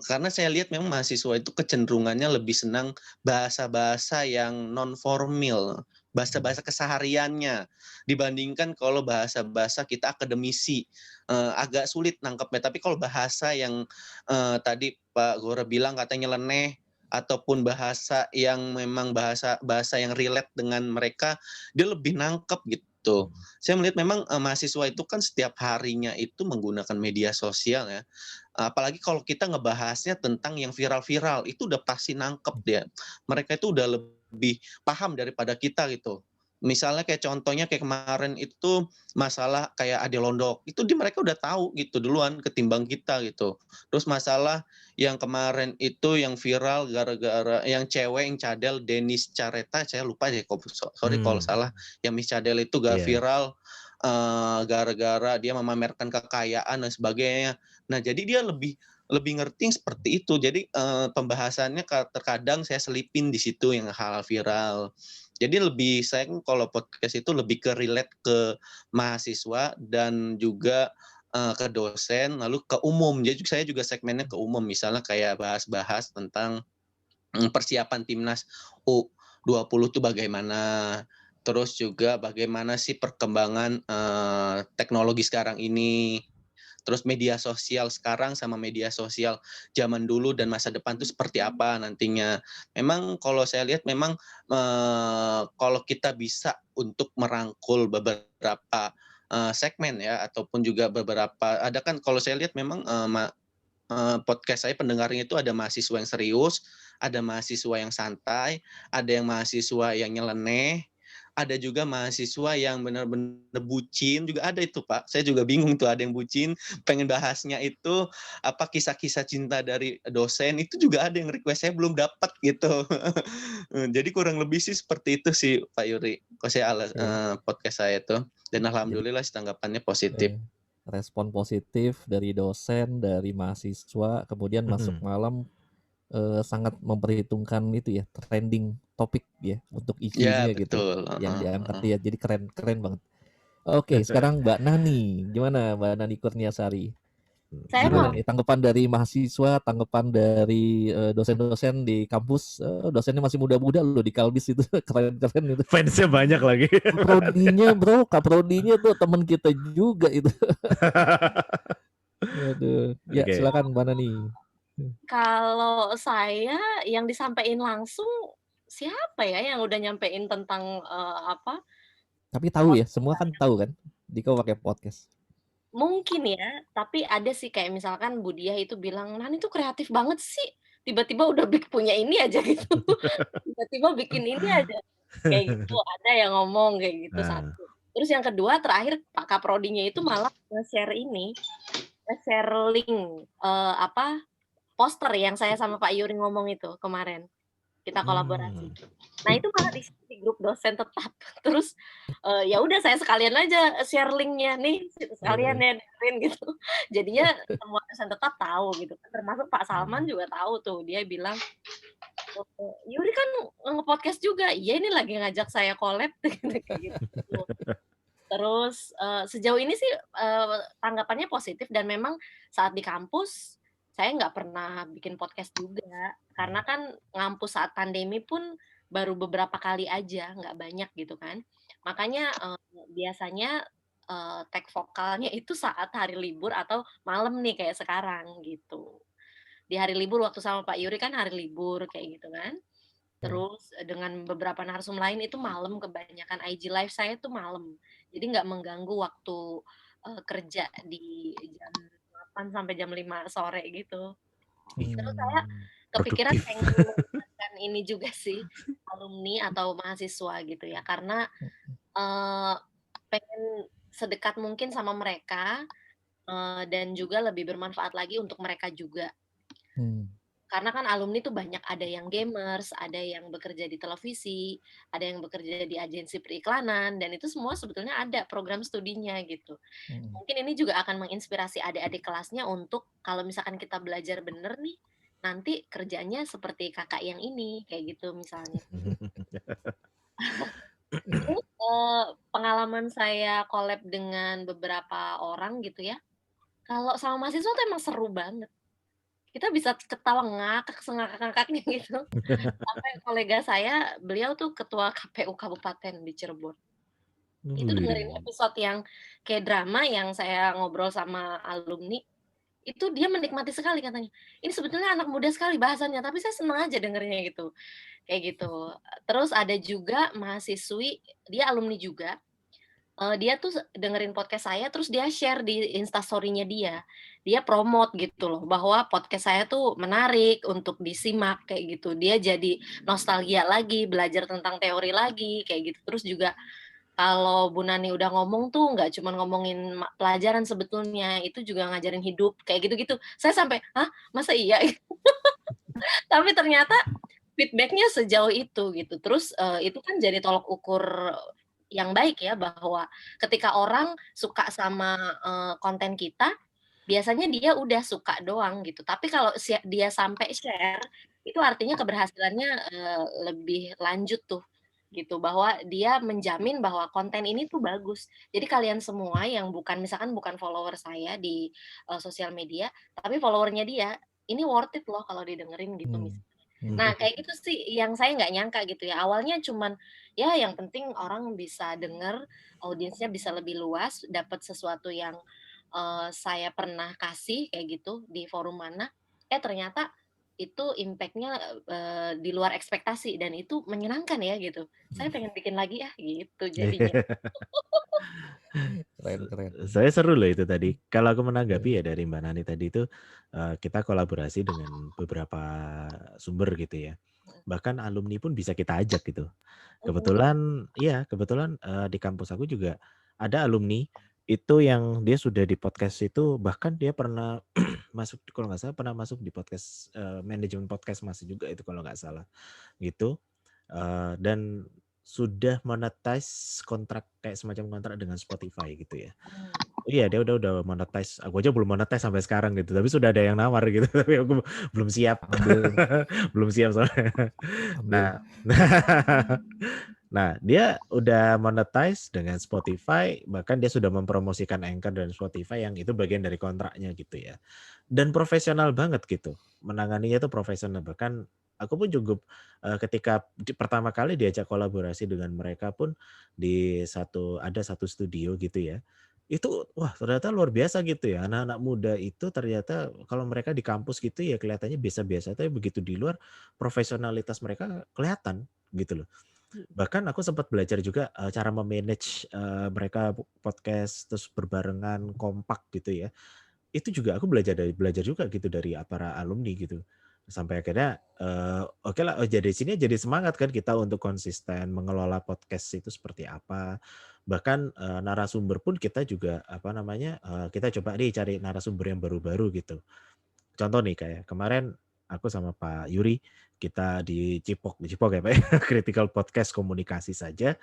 Speaker 4: karena saya lihat memang mahasiswa itu kecenderungannya lebih senang bahasa-bahasa yang non formal, bahasa-bahasa kesehariannya, dibandingkan kalau bahasa-bahasa kita akademisi, agak sulit nangkepnya. Tapi kalau bahasa yang, tadi Pak Gora bilang katanya nyeleneh, ataupun bahasa yang memang bahasa yang relate dengan mereka, dia lebih nangkep gitu. Saya melihat memang, mahasiswa itu kan setiap harinya itu menggunakan media sosial ya, apalagi kalau kita ngebahasnya tentang yang viral-viral, itu udah pasti nangkep dia. Mereka itu udah lebih paham daripada kita gitu. Misalnya kayak contohnya kayak kemarin itu masalah kayak Ade Londok, itu mereka udah tahu gitu duluan ketimbang kita gitu. Terus masalah yang kemarin itu yang viral gara-gara yang cewek yang cadel Denis Careta, saya lupa deh, sorry kalau salah, yang Miss Cadel itu
Speaker 1: Iya.
Speaker 4: viral, gara-gara dia memamerkan kekayaan dan sebagainya. Nah jadi dia lebih lebih ngerti yang seperti itu. Jadi, pembahasannya terkadang saya selipin di situ yang hal viral. Jadi saya kalau podcast itu lebih ke relate ke mahasiswa dan juga, ke dosen, lalu ke umum. Jadi saya juga segmennya ke umum, misalnya kayak bahas-bahas tentang, persiapan timnas U20 tuh bagaimana, terus juga bagaimana sih perkembangan, teknologi sekarang ini, terus media sosial sekarang sama media sosial zaman dulu dan masa depan tuh seperti apa nantinya. Memang kalau saya lihat memang, kalau kita bisa untuk merangkul beberapa, segmen ya ataupun juga beberapa ada kan kalau saya lihat memang, podcast saya pendengarnya itu ada mahasiswa yang serius, ada mahasiswa yang santai, ada yang mahasiswa yang nyeleneh, ada juga mahasiswa yang benar-benar bucin juga ada itu, Pak. Saya juga bingung tuh ada yang bucin, pengen bahasnya itu apa kisah-kisah cinta dari dosen, itu juga ada yang request, saya belum dapat gitu. Jadi kurang lebih sih seperti itu sih Pak Yuri, podcast saya tuh dan
Speaker 3: Jadi
Speaker 4: alhamdulillah sih tanggapannya positif.
Speaker 3: respon positif dari dosen, dari mahasiswa, kemudian masuk malam sangat memperhitungkan itu ya, trending topik ya untuk
Speaker 4: Ya
Speaker 3: isunya gitu
Speaker 4: betul,
Speaker 3: yang
Speaker 4: heeh
Speaker 3: diangkat
Speaker 4: heeh.
Speaker 3: ya. Jadi keren banget. Oke, sekarang Mbak Nani, gimana Mbak Nani Kurniasari?
Speaker 2: Saya
Speaker 3: Gimana
Speaker 2: mau
Speaker 3: nih tanggapan dari mahasiswa, tanggapan dari dosen-dosen di kampus? Dosennya masih muda-muda loh di Kalbis itu, keren-keren itu.
Speaker 1: Fansnya banyak lagi.
Speaker 3: Kaprodinya bro, kaprodinya tuh teman kita juga itu. Aduh, ya
Speaker 1: Oke.
Speaker 3: silakan Mbak Nani.
Speaker 2: Kalau saya yang disampaikan langsung siapa ya yang udah nyampein tentang, apa,
Speaker 3: Tapi tahu ya, semua kan tahu kan? Diko pakai podcast.
Speaker 2: mungkin ya, tapi ada sih kayak misalkan Budiah itu bilang, "Nani tuh kreatif banget sih, tiba-tiba udah punya ini aja," gitu, tiba-tiba bikin ini aja, kayak gitu, ada yang ngomong kayak gitu
Speaker 1: Nah,
Speaker 2: satu. Terus yang kedua terakhir Pak Kaprodinya itu malah nge-share link poster yang saya sama Pak Yuri ngomong itu kemarin. Kita kolaborasi. Nah, itu malah di grup dosen tetap. Terus ya udah saya sekalian aja share linknya nih, sekalian ya dengerin gitu. Jadinya semua dosen tetap tahu gitu. Termasuk Pak Salman juga tahu tuh. Dia bilang, Yuri kan nge-podcast juga. Iya, ini lagi ngajak saya collab kayak gitu. Terus sejauh ini sih tanggapannya positif dan memang saat di kampus saya nggak pernah bikin podcast juga karena kan ngampus saat pandemi pun baru beberapa kali aja, nggak banyak gitu kan. Makanya biasanya tag vokalnya itu saat hari libur atau malam nih kayak sekarang gitu. Di hari libur waktu sama Pak Yuri kan hari libur kayak gitu kan. Terus dengan beberapa narsum lain itu malam, kebanyakan IG live saya itu malam. Jadi nggak mengganggu waktu kerja di jam 8 sampai jam 5 sore gitu. Terus saya kepikiran
Speaker 1: Produktif.
Speaker 2: pengen melibatkan ini juga sih, alumni atau mahasiswa gitu ya, karena pengen sedekat mungkin sama mereka dan juga lebih bermanfaat lagi untuk mereka juga. Karena kan alumni tuh banyak, ada yang gamers, ada yang bekerja di televisi, ada yang bekerja di agensi periklanan, dan itu semua sebetulnya ada program studinya gitu. Mungkin ini juga akan menginspirasi adik-adik kelasnya untuk kalau misalkan kita belajar bener nih, nanti kerjanya seperti kakak yang ini, kayak gitu misalnya. Ini pengalaman saya collab dengan beberapa orang gitu ya, kalau sama mahasiswa tuh emang seru banget. Kita bisa ketawa ngakak sengakak-ngakaknya gitu. Sampai kolega saya, beliau tuh ketua KPU kabupaten di Cirebon. Itu dengerin episode yang kayak drama yang saya ngobrol sama alumni, itu dia menikmati sekali katanya. Ini sebetulnya anak muda sekali bahasanya, tapi saya senang aja dengerinnya gitu. Kayak gitu. Terus ada juga mahasiswi, dia alumni juga, dia tuh dengerin podcast saya, terus dia share di Instastory-nya dia. Dia promote gitu loh, bahwa podcast saya tuh menarik untuk disimak, kayak gitu. Dia jadi nostalgia lagi, belajar tentang teori lagi, kayak gitu. Terus juga kalau Bu Nani udah ngomong tuh nggak cuma ngomongin pelajaran sebetulnya, itu juga ngajarin hidup, kayak gitu-gitu. Saya sampai, "Hah, masa iya?" Tapi ternyata feedback-nya sejauh itu gitu. Terus itu kan jadi tolok ukur yang baik ya, bahwa ketika orang suka sama konten kita, biasanya dia udah suka doang gitu. Tapi kalau dia sampai share, itu artinya keberhasilannya lebih lanjut tuh gitu, bahwa dia menjamin bahwa konten ini tuh bagus. Jadi kalian semua yang misalkan bukan follower saya di sosial media, tapi followernya dia, ini worth it loh kalau didengerin gitu misalnya. Nah, kayak gitu sih yang saya nggak nyangka gitu ya. Awalnya cuman, ya yang penting orang bisa denger, audiensnya bisa lebih luas, dapat sesuatu yang saya pernah kasih kayak gitu di forum mana, ternyata itu impact-nya di luar ekspektasi dan itu menyenangkan ya gitu. Saya pengen bikin lagi gitu jadinya.
Speaker 3: Keren.
Speaker 1: Saya seru loh itu tadi. Kalau aku menanggapi ya dari Mbak Nani tadi itu, kita kolaborasi dengan beberapa sumber gitu ya. Bahkan alumni pun bisa kita ajak gitu. Kebetulan di kampus aku juga ada alumni itu yang dia sudah di podcast itu, bahkan dia pernah masuk, kalau nggak salah pernah masuk di podcast, manajemen podcast masih juga itu kalau nggak salah, gitu. Dan sudah monetize kontrak, kayak semacam kontrak dengan Spotify gitu ya. Iya, dia udah monetize, aku aja belum monetize sampai sekarang gitu, tapi sudah ada yang nawar gitu, tapi aku belum siap.
Speaker 3: Ambil.
Speaker 1: Belum siap soalnya.
Speaker 3: Ambil.
Speaker 1: Nah, dia udah monetize dengan Spotify, bahkan dia sudah mempromosikan Anchor dan Spotify yang itu bagian dari kontraknya gitu ya. Dan profesional banget gitu, menanganinya tuh profesional. Bahkan aku pun cukup ketika pertama kali diajak kolaborasi dengan mereka pun ada satu studio gitu ya. Itu wah ternyata luar biasa gitu ya. Anak-anak muda itu ternyata kalau mereka di kampus gitu ya kelihatannya biasa-biasa, tapi begitu di luar profesionalitas mereka kelihatan gitu loh. Bahkan aku sempat belajar juga cara memanage mereka podcast terus berbarengan kompak gitu ya. Itu juga aku belajar juga gitu dari para alumni gitu. Sampai akhirnya, oke lah, jadi sini jadi semangat kan kita untuk konsisten mengelola podcast itu seperti apa. Bahkan, narasumber pun kita juga, apa namanya, kita coba nih cari narasumber yang baru-baru gitu. Contoh nih kayak kemarin aku sama Pak Yuri, kita di Cipok ya Pak ya, Critical Podcast Komunikasi saja,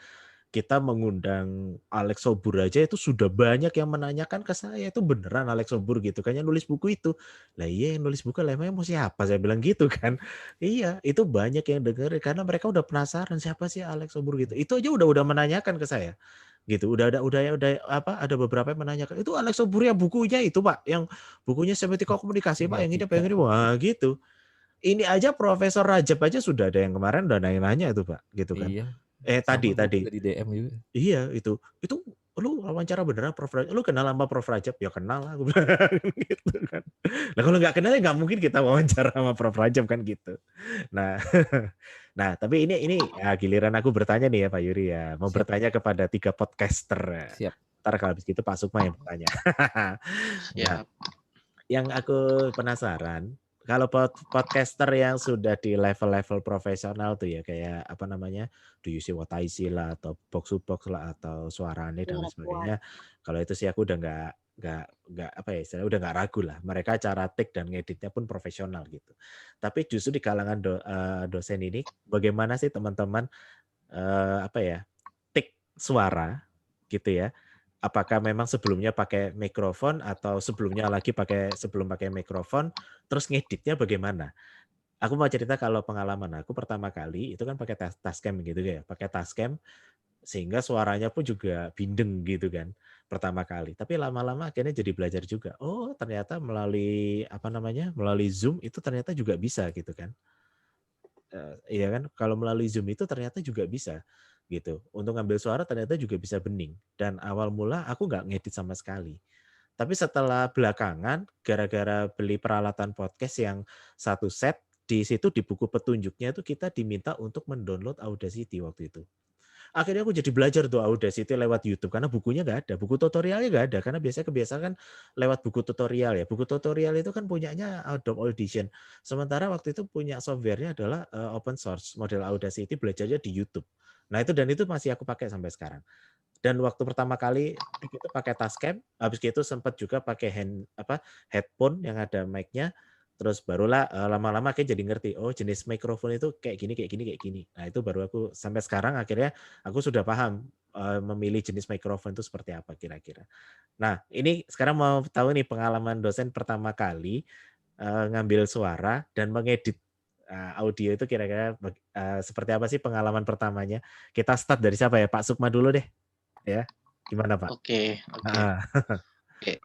Speaker 1: kita mengundang Alex Sobur aja itu sudah banyak yang menanyakan ke saya, "Itu beneran Alex Sobur gitu kan yang nulis buku itu?" "Lah iya yang nulis buku lah emangnya mau siapa?" Saya bilang gitu kan. Iya, itu banyak yang dengerin karena mereka udah penasaran siapa sih Alex Sobur gitu. Itu aja udah menanyakan ke saya, gitu. Udah apa, ada beberapa yang menanyakan, "Itu Alex Sobur yang bukunya itu Pak, yang bukunya Semiotika Komunikasi Pak, yang ini Pak,
Speaker 3: Semiotika.
Speaker 1: yang ini." Wah gitu. Ini aja Profesor Rajab aja sudah ada yang kemarin udah nanya-nanya itu Pak, gitu kan.
Speaker 3: Iya, sama gue
Speaker 1: Tadi.
Speaker 3: juga di DM juga.
Speaker 1: Iya itu lu wawancara beneran Prof. Rajab, lu kenal sama Prof. Rajab? Ya kenal lah gue bilang gitu kan. Nah kalau nggak kenal ya nggak mungkin kita wawancara sama Prof. Rajab kan gitu. Nah, nah tapi ini ya giliran aku bertanya nih ya Pak Yuri ya, mau
Speaker 3: Siap,
Speaker 1: bertanya kepada 3 podcaster ya.
Speaker 3: siap.
Speaker 1: Ntar kalau habis gitu Pak Sukma yang bertanya. Nah,
Speaker 4: Siap.
Speaker 1: yang aku penasaran, kalau podcaster yang sudah di level-level profesional tuh ya, kayak apa namanya, Do You See What I See lah, atau Box to Box lah, atau Suarane dan lain
Speaker 2: Suara Puan.
Speaker 1: sebagainya. Kalau itu sih aku udah nggak apa ya, istilahnya udah nggak ragu lah. Mereka cara take dan ngeditnya pun profesional gitu. Tapi justru di kalangan dosen ini, bagaimana sih teman-teman apa ya, take suara gitu ya, apakah memang sebelumnya pakai mikrofon atau sebelumnya lagi sebelum pakai mikrofon, terus ngeditnya bagaimana? Aku mau cerita kalau pengalaman aku pertama kali itu kan pakai Tascam gitu ya, pakai Tascam sehingga suaranya pun juga bindeng gitu kan pertama kali. Tapi lama-lama akhirnya jadi belajar juga. Oh, ternyata melalui apa namanya? Melalui Zoom itu ternyata juga bisa gitu kan. Iya kan, kalau melalui Zoom itu ternyata juga bisa, gitu. Untuk ngambil suara ternyata juga bisa bening, dan awal mula aku nggak ngedit sama sekali. Tapi setelah belakangan, gara-gara beli peralatan podcast yang satu set, di situ di buku petunjuknya itu kita diminta untuk mendownload Audacity waktu itu. Akhirnya aku jadi belajar tuh Audacity lewat YouTube karena bukunya nggak ada, buku tutorialnya nggak ada karena biasanya kebiasaan kan lewat buku tutorial ya. Buku tutorial itu kan punyanya Adobe Audition. Sementara waktu itu punya softwarenya adalah open source model Audacity, belajarnya di YouTube. Nah itu masih aku pakai sampai sekarang. Dan waktu pertama kali itu pakai Tascam, habis itu sempat juga pakai headphone yang ada mic-nya, terus barulah lama-lama akhirnya jadi ngerti, oh jenis mikrofon itu kayak gini kayak gini kayak gini. Nah itu baru aku sampai sekarang akhirnya aku sudah paham memilih jenis mikrofon itu seperti apa kira-kira. Nah ini sekarang mau tahu nih pengalaman dosen pertama kali ngambil suara dan mengedit audio itu kira-kira seperti apa sih pengalaman pertamanya? Kita start dari siapa ya? Pak Sukma dulu deh. Ya, gimana Pak?
Speaker 4: Oke.
Speaker 1: Heeh.
Speaker 4: Oke,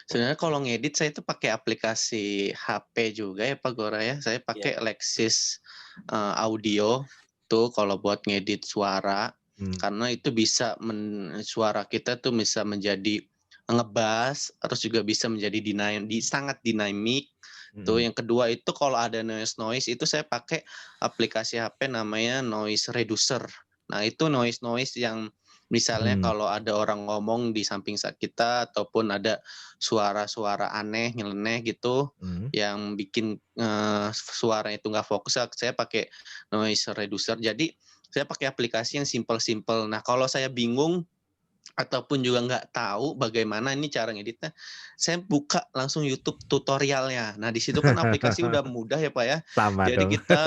Speaker 4: sebenarnya kalau ngedit saya itu pakai aplikasi HP juga ya Pak Gora ya. Saya pakai Lexis Audio tuh kalau buat ngedit suara, karena itu bisa suara kita tuh bisa menjadi ngebass, terus juga bisa menjadi sangat dinamik. Tuh yang kedua itu kalau ada noise itu saya pakai aplikasi HP namanya Noise Reducer. Nah itu noise yang misalnya kalau ada orang ngomong di samping kita ataupun ada suara-suara aneh, nyeleneh gitu, yang bikin suara itu nggak fokus, saya pakai noise reducer. Jadi saya pakai aplikasi yang simple-simple. Nah kalau saya bingung ataupun juga nggak tahu bagaimana ini cara ngeditnya, saya buka langsung YouTube tutorialnya. Nah di situ kan aplikasi udah mudah ya Pak ya.
Speaker 1: Sama
Speaker 4: Jadi
Speaker 1: dong.
Speaker 4: kita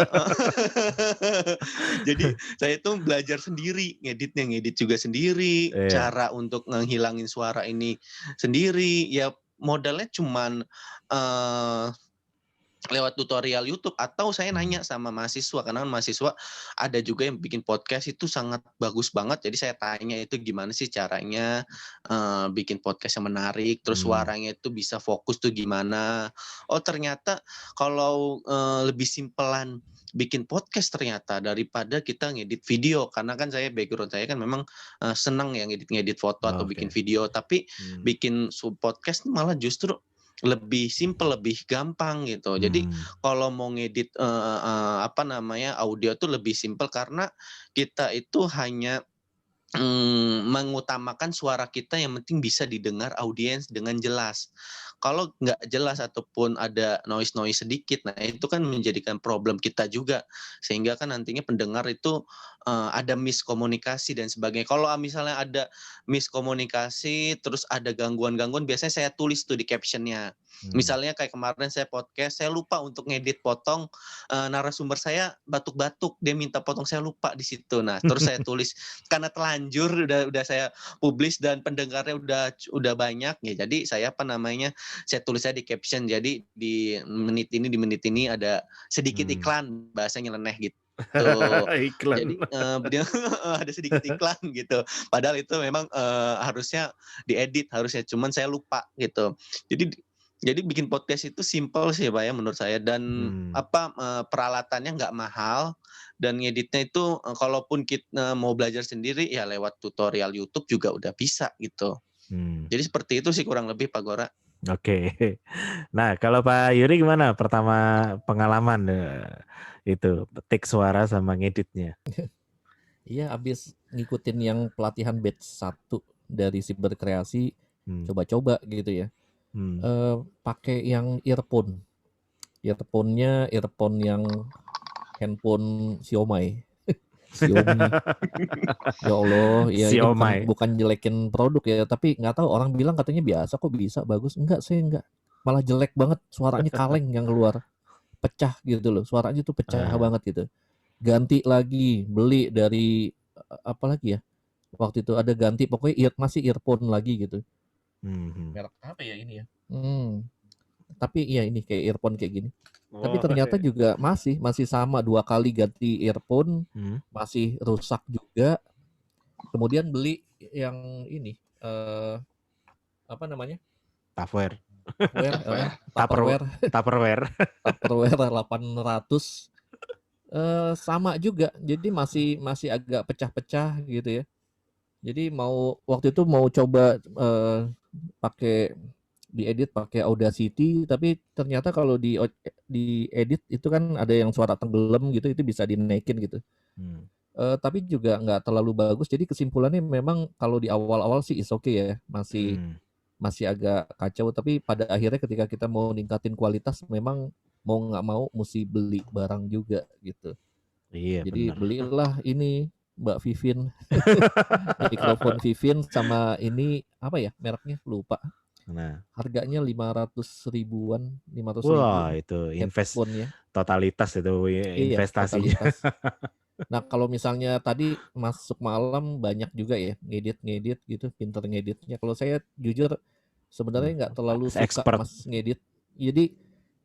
Speaker 4: jadi saya itu belajar sendiri, ngedit juga sendiri,
Speaker 1: Iya.
Speaker 4: cara untuk ngehilangin suara ini sendiri. Ya modalnya cuman lewat tutorial YouTube atau saya nanya sama mahasiswa, karena mahasiswa ada juga yang bikin podcast itu sangat bagus banget. Jadi saya tanya itu gimana sih caranya bikin podcast yang menarik, terus suaranya itu bisa fokus tuh gimana. Oh ternyata kalau lebih simpelan bikin podcast ternyata daripada kita ngedit video, karena kan background saya kan memang senang ya ngedit foto atau bikin video, tapi bikin podcast malah justru lebih simple, lebih gampang gitu. Jadi kalau mau ngedit audio tuh lebih simple karena kita itu hanya mengutamakan suara kita yang penting bisa didengar audiens dengan jelas. Kalau nggak jelas ataupun ada noise-noise sedikit, nah itu kan menjadikan problem kita juga. Sehingga kan nantinya pendengar itu ada miskomunikasi dan sebagainya. Kalau misalnya ada miskomunikasi, terus ada gangguan-gangguan, biasanya saya tulis tuh di caption-nya. Misalnya kayak kemarin saya podcast, saya lupa untuk ngedit potong narasumber saya batuk-batuk, dia minta potong, saya lupa di situ. Nah, terus saya tulis karena telanjur udah saya publish dan pendengarnya udah banyak ya. Jadi saya saya tulis aja di caption. Jadi di menit ini ada sedikit iklan, bahasa nyeleneh gitu.
Speaker 1: Iklan.
Speaker 4: Jadi dia ada sedikit iklan gitu. Padahal itu memang harusnya diedit harusnya, cuman saya lupa gitu. Jadi bikin podcast itu simpel sih Pak ya menurut saya, dan peralatannya nggak mahal, dan ngeditnya itu kalaupun kita mau belajar sendiri ya lewat tutorial YouTube juga udah bisa gitu. Jadi seperti itu sih kurang lebih Pak Gora.
Speaker 1: Oke. Nah, kalau Pak Yuri gimana pertama pengalaman itu take suara sama ngeditnya?
Speaker 3: Iya, abis ngikutin yang pelatihan batch 1 dari Siberkreasi, coba-coba gitu ya. Pakai yang earphone. Earphone-nya earphone yang handphone Xiaomi. Xiaomi. Ya Allah, ya ini bukan jelekin produk ya, tapi nggak tahu, orang bilang katanya biasa kok bisa bagus. Enggak, saya enggak. Malah jelek banget, suaranya kaleng yang keluar. Pecah gitu loh, suaranya tuh pecah banget gitu. Ganti lagi, beli dari apa lagi ya? Waktu itu ada ganti, pokoknya masih earphone lagi gitu. Merek apa ya ini ya? Tapi iya ini kayak earphone kayak gini. Tapi ternyata juga masih sama, 2 kali ganti earphone, masih rusak juga. Kemudian beli yang ini apa namanya?
Speaker 1: Tupperware.
Speaker 3: Tupperware 800. Sama juga. Jadi masih agak pecah-pecah gitu ya. Jadi waktu itu mau coba pakai diedit pakai Audacity, tapi ternyata kalau di edit itu kan ada yang suara tenggelam gitu, itu bisa dinaikin gitu. Tapi juga nggak terlalu bagus. Jadi kesimpulannya memang kalau di awal-awal sih is okay ya, masih agak kacau. Tapi pada akhirnya ketika kita mau ningkatin kualitas, memang mau nggak mau mesti beli barang juga gitu.
Speaker 1: Iya,
Speaker 3: jadi
Speaker 1: bener.
Speaker 3: Belilah ini Mbak Vivin, mikrofon Vivin sama ini apa ya mereknya lupa.
Speaker 1: Nah,
Speaker 3: harganya 500 ribuan.
Speaker 1: Wah, itu
Speaker 3: headphone-nya.
Speaker 1: totalitas itu investasinya.
Speaker 3: Totalitas. Nah, kalau misalnya tadi masuk malam banyak juga ya ngedit gitu, pinter ngeditnya. Kalau saya jujur sebenarnya nggak terlalu suka mas ngedit. Jadi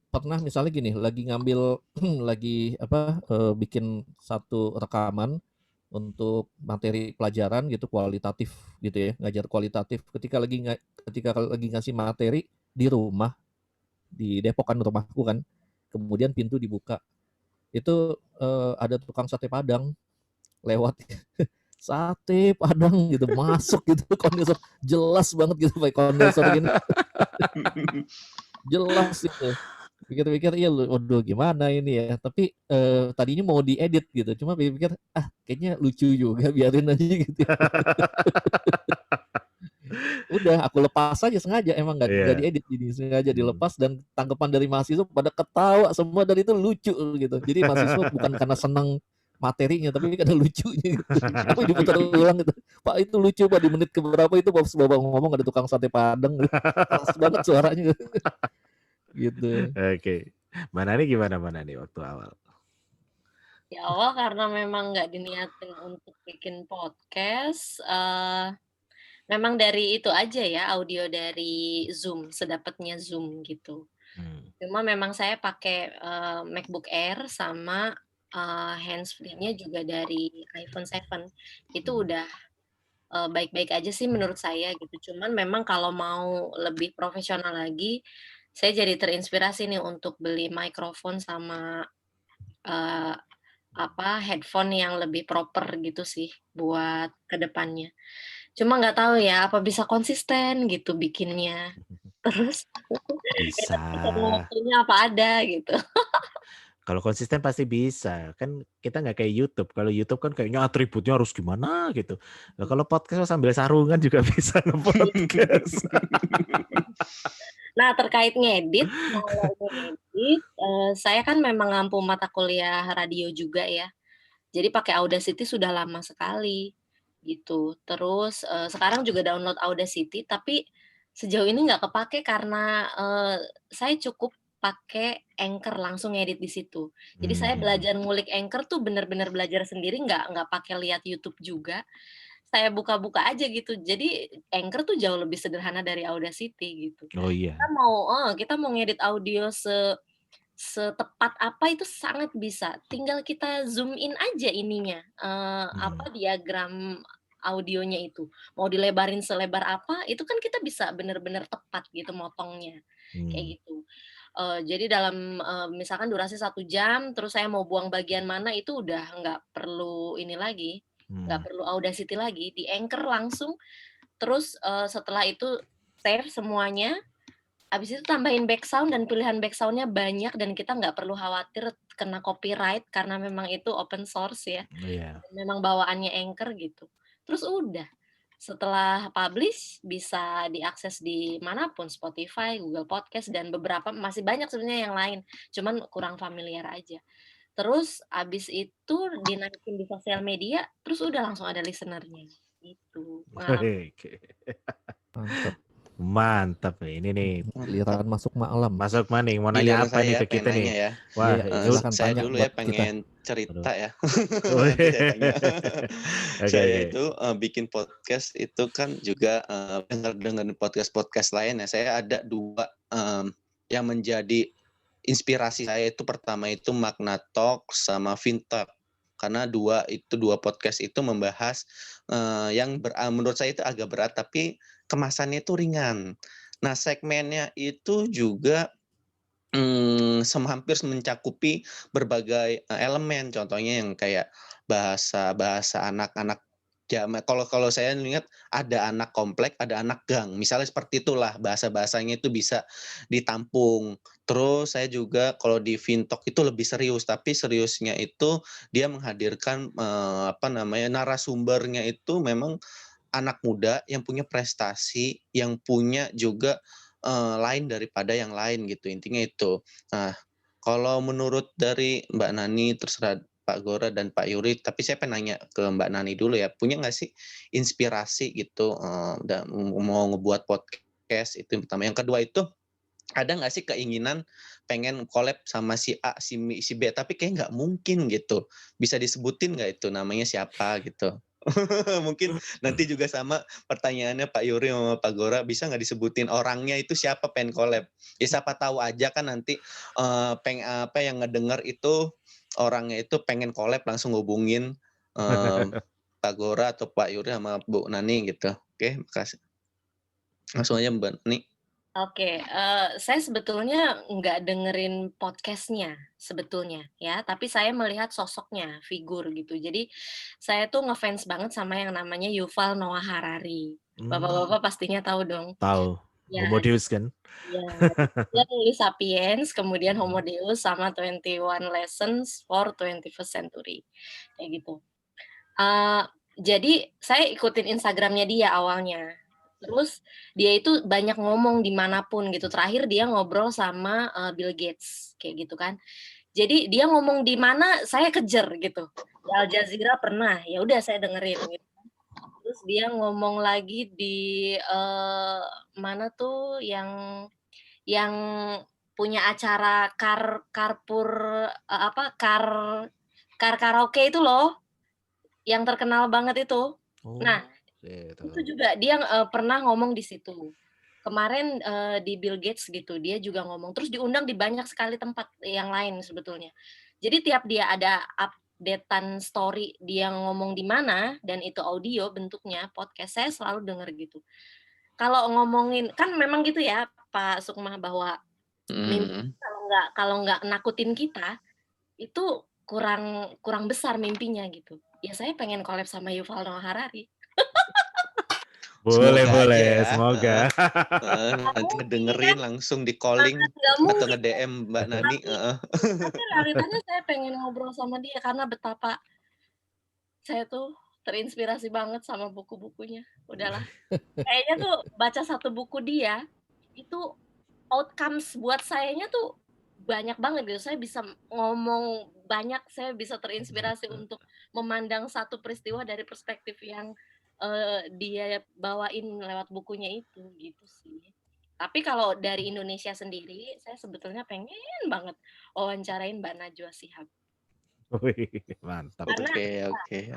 Speaker 3: pernah misalnya gini, lagi ngambil bikin satu rekaman untuk materi pelajaran gitu, kualitatif gitu ya, ngajar kualitatif. Ketika lagi ngasih materi di rumah, di Depok kan rumahku kan, kemudian pintu dibuka, itu ada tukang sate Padang lewat. Sate Padang gitu masuk gitu, kondensor jelas banget gitu, pakai kondensor gini. Jelas itu. Pikir-pikir iya waduh gimana ini ya. Tapi tadinya mau diedit gitu, cuma pikir kayaknya lucu juga, biarin aja gitu. Udah aku lepas aja sengaja, emang nggak diedit, jadi sengaja dilepas, dan tanggapan dari mahasiswa pada ketawa semua, dan itu lucu gitu. Jadi mahasiswa bukan karena senang materinya, tapi karena lucunya gitu. Tapi diputar ulang gitu. Pak itu lucu Pak, di menit keberapa itu Bapak ngomong ada tukang sate Padang gitu. Keras banget suaranya gitu.
Speaker 1: Oke. Mana nih gimana waktu awal?
Speaker 2: Di awal karena memang nggak diniatin untuk bikin podcast, memang dari itu aja ya, audio dari Zoom, sedapatnya Zoom gitu. Cuma memang saya pakai MacBook Air sama handsfree-nya juga dari iPhone 7. Itu udah baik-baik aja sih menurut saya gitu. Cuman memang kalau mau lebih profesional lagi, saya jadi terinspirasi nih untuk beli mikrofon sama headphone yang lebih proper gitu sih buat kedepannya. Cuma nggak tahu ya apa bisa konsisten gitu bikinnya. Terus
Speaker 1: bisa.
Speaker 2: waktunya apa ada gitu.
Speaker 1: Kalau konsisten pasti bisa, kan kita nggak kayak YouTube. Kalau YouTube kan kayaknya atributnya harus gimana gitu. Nah, kalau podcast sambil sarungan juga bisa nge-podcast.
Speaker 2: Nah, terkait ngedit, kalau ngedit, saya kan memang ngampu mata kuliah radio juga ya. Jadi pakai Audacity sudah lama sekali, gitu. Terus, sekarang juga download Audacity, tapi sejauh ini nggak kepake karena, saya cukup pakai Anchor, langsung ngedit di situ. Jadi saya belajar ngulik Anchor tuh bener-bener belajar sendiri, nggak pakai lihat YouTube juga. Saya buka-buka aja gitu. Jadi Anchor tuh jauh lebih sederhana dari Audacity gitu.
Speaker 1: Oh
Speaker 2: Kita
Speaker 1: iya.
Speaker 2: kita mau ngedit audio setepat apa itu sangat bisa, tinggal kita zoom in aja ininya, diagram audionya itu. Mau dilebarin selebar apa, itu kan kita bisa bener-bener tepat gitu motongnya,
Speaker 1: Hmm.
Speaker 2: kayak gitu. Jadi dalam, misalkan durasi 1 jam, terus saya mau buang bagian mana itu udah nggak perlu ini lagi, nggak perlu Audacity lagi, di Anchor langsung, terus, setelah itu save semuanya. Habis itu tambahin background dan pilihan background-nya banyak dan kita nggak perlu khawatir kena copyright karena memang itu open source ya,
Speaker 1: Iya.
Speaker 2: memang bawaannya Anchor gitu. Terus udah, setelah publish bisa diakses di manapun, Spotify, Google Podcast, dan beberapa masih banyak sebenarnya yang lain, cuman kurang familiar aja. Terus abis itu dinaikin di sosial media, terus udah langsung ada listener-nya, gitu. Pengalaman.
Speaker 1: Oke.
Speaker 3: Mantap.
Speaker 1: Mantap nih, ini nih.
Speaker 3: Giliran masuk malam.
Speaker 1: Masuk Maning, mau nanya
Speaker 4: Giliran
Speaker 1: apa nih
Speaker 4: saya
Speaker 1: ke
Speaker 4: pengen
Speaker 1: kita
Speaker 4: nanya
Speaker 1: nih?
Speaker 4: ya.
Speaker 1: Wah,
Speaker 3: Iya,
Speaker 1: yuk.
Speaker 3: silakan
Speaker 4: Saya
Speaker 3: tanya
Speaker 4: dulu
Speaker 3: buat
Speaker 4: ya
Speaker 3: kita.
Speaker 4: pengen
Speaker 1: Aduh.
Speaker 4: cerita ya.
Speaker 1: Wih.
Speaker 4: Nanti saya tanya.
Speaker 1: Oke,
Speaker 4: Saya
Speaker 1: oke.
Speaker 4: itu bikin podcast itu kan juga dengar podcast lain ya. Saya ada 2 yang menjadi inspirasi saya itu, pertama itu Magna Talk sama Fintalk. Karena dua podcast itu membahas yang menurut saya itu agak berat tapi kemasannya itu ringan. Nah, segmennya itu juga hampir mencakupi berbagai elemen, contohnya yang kayak bahasa anak-anak kalau saya lihat ada anak komplek, ada anak gang, misalnya seperti itulah bahasa-bahasanya itu bisa ditampung. Terus saya juga kalau di Fintalk itu lebih serius, tapi seriusnya itu dia menghadirkan, narasumbernya itu memang anak muda yang punya prestasi, yang punya juga lain daripada yang lain gitu, intinya itu. Nah, kalau menurut dari Mbak Nani, terserah Pak Gora dan Pak Yuri, tapi saya pengen nanya ke Mbak Nani dulu ya, punya nggak sih inspirasi gitu, mau ngebuat podcast itu yang pertama. Yang kedua itu, ada nggak sih keinginan pengen collab sama si A, si B, tapi kayak nggak mungkin gitu. Bisa disebutin nggak itu namanya siapa gitu? Mungkin nanti juga sama pertanyaannya Pak Yuri sama Pak Gora, bisa nggak disebutin orangnya itu siapa pengen collab? Ya siapa tahu aja kan nanti yang ngedenger itu orangnya itu pengen collab langsung hubungin Pak Gora atau Pak Yuri sama Bu Nani gitu. Oke, makasih. Langsung aja Mbak Nani.
Speaker 2: Oke, saya sebetulnya nggak dengerin podcast-nya sebetulnya ya, tapi saya melihat sosoknya, figur gitu. Jadi saya tuh ngefans banget sama yang namanya Yuval Noah Harari. Bapak-bapak pastinya tahu dong.
Speaker 1: Tahu. Homo
Speaker 2: Ya,
Speaker 1: Deus kan?
Speaker 2: ya. Dia nulis Sapiens, kemudian Homo Deus sama 21 Lessons for 21st Century. Kayak gitu. Jadi saya ikutin Instagram-nya dia awalnya. Terus dia itu banyak ngomong di manapun gitu. Terakhir dia ngobrol sama, Bill Gates, kayak gitu kan. Jadi dia ngomong di mana, saya kejer gitu. Di Al Jazeera pernah, ya udah saya dengerin gitu. Terus dia ngomong lagi di, mana tuh yang punya acara carpool, car karaoke itu loh, yang terkenal banget itu. Nah,
Speaker 1: Gitu.
Speaker 2: itu juga dia, pernah ngomong di situ. Kemarin, di Bill Gates gitu, dia juga ngomong, terus diundang di banyak sekali tempat yang lain sebetulnya. Jadi tiap dia ada update-an story dia ngomong di mana, dan itu audio bentuknya, podcast, saya selalu denger gitu. Kalau ngomongin kan memang gitu ya, Pak Sukma, bahwa mimpi kalau nggak nakutin kita, itu kurang besar mimpinya gitu. Ya saya pengen collab sama Yuval Noah Harari.
Speaker 1: Boleh,
Speaker 4: Semoga aja
Speaker 1: boleh,
Speaker 4: ya.
Speaker 1: semoga.
Speaker 4: Nanti
Speaker 2: Mungkin kan
Speaker 4: ngedengerin langsung di calling
Speaker 2: nggak
Speaker 4: atau
Speaker 2: mungkin ya.
Speaker 4: nge-DM Mbak Nani.
Speaker 2: Tapi realitanya saya pengen ngobrol sama dia karena betapa saya tuh terinspirasi banget sama buku-bukunya. Udahlah, kayaknya tuh baca satu buku dia, itu outcomes buat sayanya tuh banyak banget gitu. Saya bisa ngomong banyak, saya bisa terinspirasi untuk memandang satu peristiwa dari perspektif yang, dia bawain lewat bukunya itu, gitu sih. Tapi kalau dari Indonesia sendiri, saya sebetulnya pengen banget wawancarain Mbak Najwa Shihab.
Speaker 1: Wih, mantap.
Speaker 2: Karena
Speaker 4: Oke.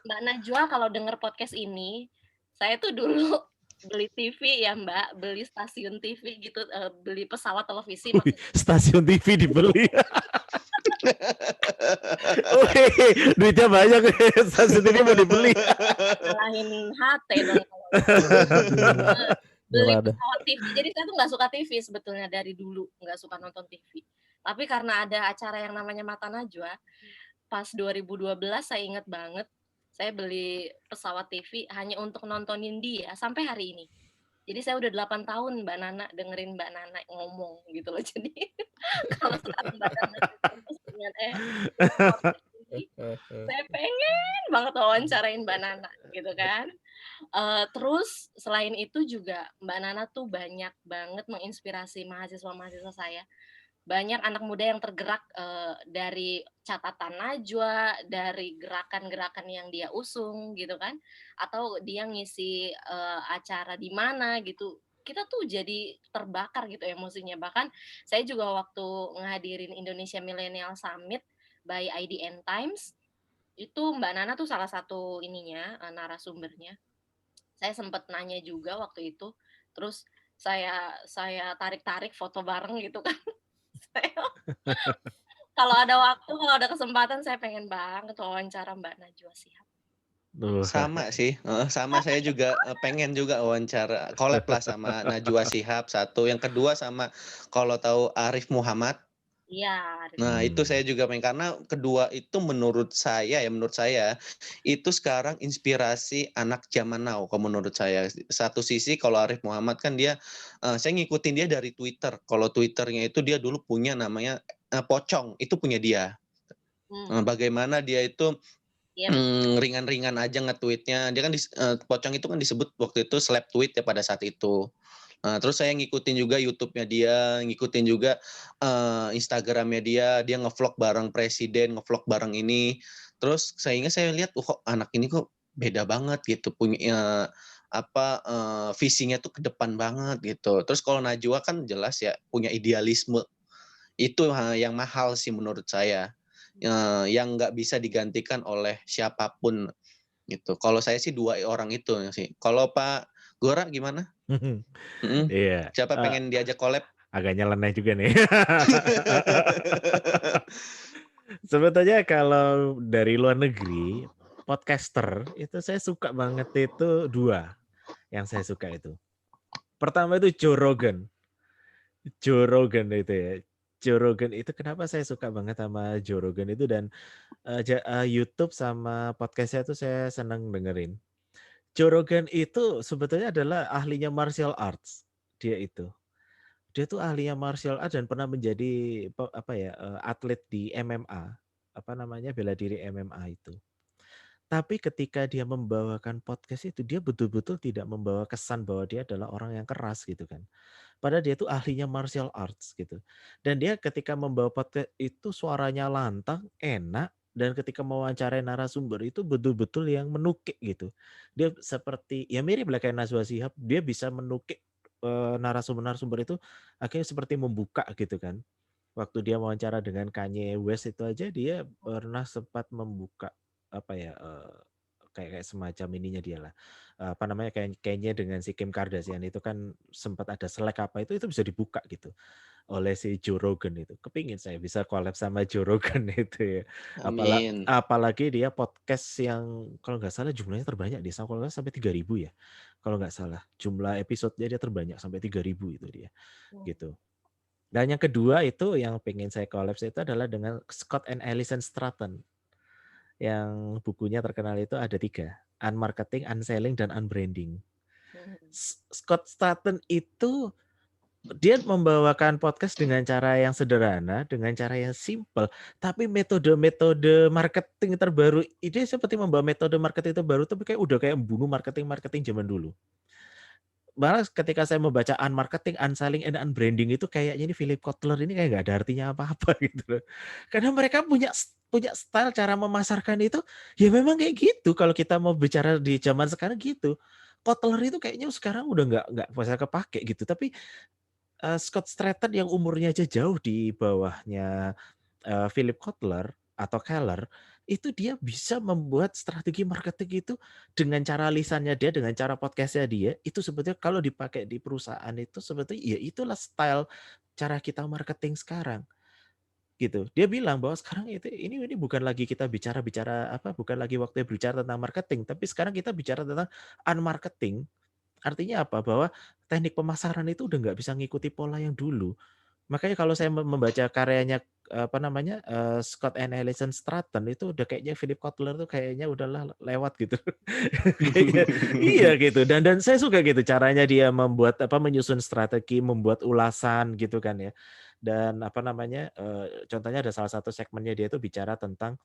Speaker 2: Mbak Najwa kalau denger podcast ini, saya tuh dulu beli TV ya Mbak, beli stasiun TV gitu, beli pesawat televisi
Speaker 1: Wih,
Speaker 2: maksud
Speaker 1: stasiun TV dibeli. Oke, duitnya banyak. Stasiun TV mau dibeli.
Speaker 2: ngalahin HT dong kalau beli
Speaker 3: Nggak ada.
Speaker 2: pesawat TV. Jadi saya tuh nggak suka TV sebetulnya dari dulu, nggak suka nonton TV. Tapi karena ada acara yang namanya Mata Najwa, pas 2012 saya inget banget, saya beli pesawat TV hanya untuk nontonin dia sampai hari ini. Jadi saya udah 8 tahun Mbak Nana dengerin Mbak Nana ngomong gitu loh. Jadi kalau sekarang Mbak Nana dengan saya pengen banget wawancarain Mbak Nana gitu kan. Terus selain itu juga Mbak Nana tuh banyak banget menginspirasi mahasiswa-mahasiswa saya. Banyak anak muda yang tergerak, dari catatan Najwa, dari gerakan-gerakan yang dia usung gitu kan, atau dia ngisi, acara di mana gitu. Kita tuh jadi terbakar gitu emosinya. Bahkan saya juga waktu ngehadirin Indonesia Millennial Summit by IDN Times, itu Mbak Nana tuh salah satu ininya, narasumbernya. Saya sempat nanya juga waktu itu, terus saya tarik-tarik foto bareng gitu kan. Saya kalau ada waktu, kalau ada kesempatan saya pengen banget wawancara Mbak Najwa Shihab.
Speaker 4: Sama sih, sama saya juga pengen juga wawancara collab lah sama Najwa Shihab satu, yang kedua sama kalau tahu Arif Muhammad.
Speaker 2: Iya,
Speaker 4: Nah, itu saya juga pengen karena kedua itu menurut saya itu sekarang inspirasi anak zaman now kalau menurut saya. Satu sisi kalau Arif Muhammad kan dia saya ngikutin dia dari Twitter. Kalau Twitternya itu dia dulu punya namanya Pocong, itu punya dia. Bagaimana dia itu ringan-ringan aja nge-tweet-nya. Dia kan Pocong itu kan disebut waktu itu slap tweet ya pada saat itu. Terus saya ngikutin juga YouTube-nya dia, ngikutin juga Instagram-nya dia nge-vlog bareng presiden, nge-vlog bareng ini. Terus saya lihat, kok anak ini kok beda banget gitu, punya visinya tuh ke depan banget gitu. Terus kalau Najwa kan jelas ya punya idealisme. Itu yang mahal sih menurut saya. Yang nggak bisa digantikan oleh siapapun gitu. Kalau saya sih dua orang itu sih. Kalau Pak Gora gimana?
Speaker 1: Iya.
Speaker 4: Siapa pengen diajak collab?
Speaker 1: Agak nyeleneh juga nih. Sebetulnya kalau dari luar negeri, podcaster itu saya suka banget itu dua yang saya suka itu. Pertama itu Joe Rogan. Joe Rogan itu ya. Joe Rogan itu kenapa saya suka banget sama Joe Rogan itu dan YouTube sama podcastnya itu saya senang dengerin. Joe Rogan itu sebetulnya adalah ahlinya martial arts. Dia itu. Dia tuh ahlinya martial arts dan pernah menjadi atlet di MMA. Apa namanya? Bela diri MMA itu. Tapi ketika dia membawakan podcast itu dia betul-betul tidak membawa kesan bahwa dia adalah orang yang keras gitu kan. Padahal dia tuh ahlinya martial arts gitu. Dan dia ketika membawa podcast itu suaranya lantang, enak, dan ketika mewawancarai narasumber itu betul-betul yang menukik gitu. Dia seperti ya mirip lah kayak Najwa Shihab, dia bisa menukik narasumber-narasumber itu akhirnya seperti membuka gitu kan. Waktu dia wawancara dengan Kanye West itu aja dia pernah sempat membuka kayak semacam ininya dia lah. Apa namanya kayaknya dengan si Kim Kardashian itu kan sempat ada selek apa itu bisa dibuka gitu oleh si Joe Rogan itu. Kepingin saya bisa collab sama Joe Rogan itu ya.
Speaker 4: Amin.
Speaker 1: Apalagi dia podcast yang kalau nggak salah jumlahnya terbanyak di kalau nggak sampai 3.000 ya. Kalau nggak salah jumlah episodenya dia terbanyak sampai 3.000 itu dia. Gitu. Dan yang kedua itu yang pengen saya collab itu adalah dengan Scott and Alison Stratton. yang bukunya terkenal itu ada 3, Unmarketing, Unselling, dan Unbranding. Scott Stratton itu dia membawakan podcast dengan cara yang sederhana, dengan cara yang simpel, tapi metode-metode marketing terbaru, dia seperti membawa metode marketing terbaru tapi udah kayak membunuh marketing zaman dulu. Malah ketika saya membaca Unmarketing, Unselling, and Unbranding itu kayaknya ini Philip Kotler ini kayak nggak ada artinya apa-apa gitu loh. Karena mereka punya style cara memasarkan itu, ya memang kayak gitu kalau kita mau bicara di zaman sekarang gitu. Kotler itu kayaknya sekarang udah nggak bisa kepake gitu, tapi Scott Stratton yang umurnya aja jauh di bawahnya Philip Kotler atau Keller, itu dia bisa membuat strategi marketing itu dengan cara lisannya dia, dengan cara podcastnya dia, itu sebetulnya kalau dipakai di perusahaan itu sebetulnya ya itulah style cara kita marketing sekarang gitu. Dia bilang bahwa sekarang ini bukan lagi kita bicara bukan lagi waktunya berbicara tentang marketing, tapi sekarang kita bicara tentang unmarketing. Artinya apa? Bahwa teknik pemasaran itu udah nggak bisa ngikuti pola yang dulu. Makanya kalau saya membaca karyanya, Scott and Alison Stratton itu udah kayaknya Philip Kotler tuh kayaknya udahlah lewat gitu. Kayaknya iya gitu, dan saya suka gitu caranya dia membuat menyusun strategi, membuat ulasan gitu kan ya. Dan contohnya ada salah satu segmennya dia itu bicara tentang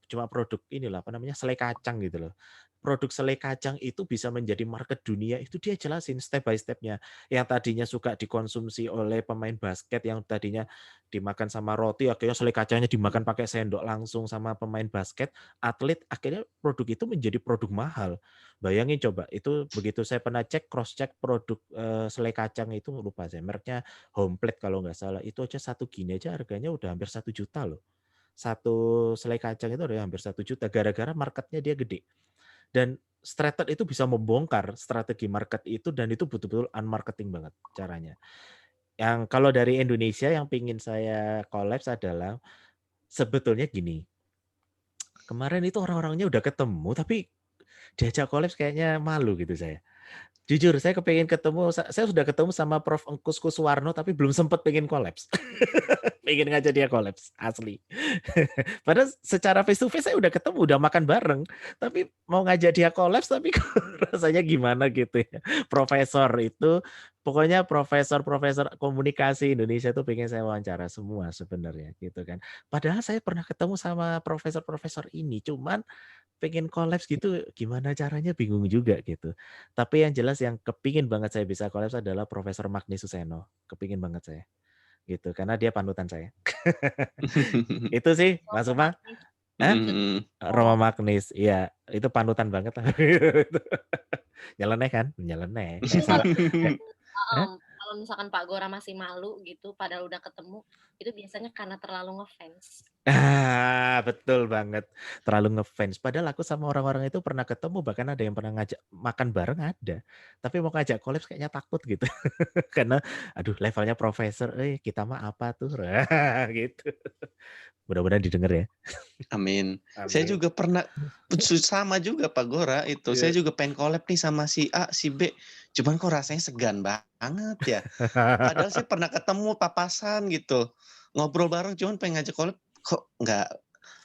Speaker 1: cuma produk inilah selai kacang gitu loh. Produk selai kacang itu bisa menjadi market dunia itu dia jelasin step by step-nya. Yang tadinya suka dikonsumsi oleh pemain basket, yang tadinya dimakan sama roti, akhirnya selai kacangnya dimakan pakai sendok langsung sama pemain basket, atlet, akhirnya produk itu menjadi produk mahal. Bayangin coba, itu begitu saya pernah cross check produk selai kacang itu, lupa saya mereknya Homeplate kalau nggak salah, itu aja 1 gini aja harganya udah hampir 1 juta loh. Satu selai kacang itu udah hampir 1 juta gara-gara marketnya dia gede. Dan Stratton itu bisa membongkar strategi market itu dan itu betul-betul unmarketing banget caranya. Yang kalau dari Indonesia yang pingin saya collapse adalah sebetulnya gini. Kemarin itu orang-orangnya udah ketemu tapi diajak collapse kayaknya malu gitu saya. Jujur saya kepengen ketemu, saya sudah ketemu sama Prof. Engkus Kuswarno tapi belum sempat pengen kolaps. Pengen ngajak dia kolaps, asli. Padahal secara face to face saya udah ketemu, udah makan bareng. Tapi mau ngajak dia kolaps tapi rasanya gimana gitu ya. Profesor itu, pokoknya profesor-profesor komunikasi Indonesia itu pengen saya wawancara semua sebenarnya gitu kan. Padahal saya pernah ketemu sama profesor-profesor ini, cuman pengen kolaps gitu gimana caranya bingung juga gitu. Tapi yang jelas yang kepingin banget saya bisa kolaps adalah Profesor Magni Suseno. Kepingin banget saya gitu karena dia panutan saya. Itu sih Mas Uma. Hah? Roma Magnis. Iya, itu panutan banget lah. Nyeleneh kan? Nyeleneh. Kayak salah.
Speaker 2: Kalau misalkan Pak Gora masih malu gitu padahal udah ketemu, itu biasanya karena terlalu ngefans.
Speaker 1: Betul banget. Terlalu ngefans. Padahal aku sama orang-orang itu pernah ketemu, bahkan ada yang pernah ngajak makan bareng ada. Tapi mau ngajak kolaps kayaknya takut gitu. Karena aduh levelnya profesor, kita mah apa tuh? Gitu. Mudah-mudahan didengar ya.
Speaker 4: Amin. Saya
Speaker 1: Amin.
Speaker 4: juga pernah sama juga Pak Gora itu. Saya
Speaker 1: Iya.
Speaker 4: juga pengen collab nih sama si A, si B. Cuman kok rasanya segan banget ya. Padahal saya pernah ketemu papasan gitu. Ngobrol bareng cuman pengen ngajak collab kok nggak.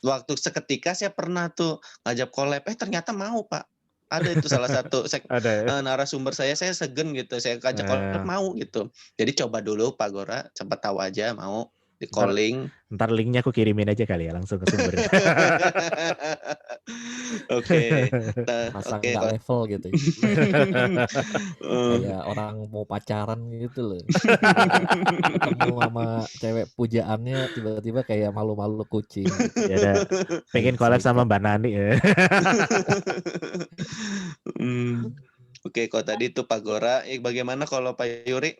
Speaker 4: Waktu seketika saya pernah tuh ngajak collab, ternyata mau Pak. Ada itu salah satu
Speaker 1: Ada ya.
Speaker 4: narasumber saya segen gitu. Saya ngajak collab mau gitu. Jadi coba dulu Pak Gora, cepat tahu aja mau di calling.
Speaker 1: Ntar linknya aku kirimin aja kali ya langsung ke sumbernya.
Speaker 4: Oke.
Speaker 3: Rasa
Speaker 4: Oke.
Speaker 3: nggak level gitu. Kayak orang mau pacaran gitu loh. Ketemu sama cewek pujaannya tiba-tiba kayak malu-malu kucing. Gitu.
Speaker 1: Ya ada pengen collab sama Mbak Nani ya.
Speaker 4: Oke, kalau tadi itu Pak Gora, bagaimana kalau Pak Yuri?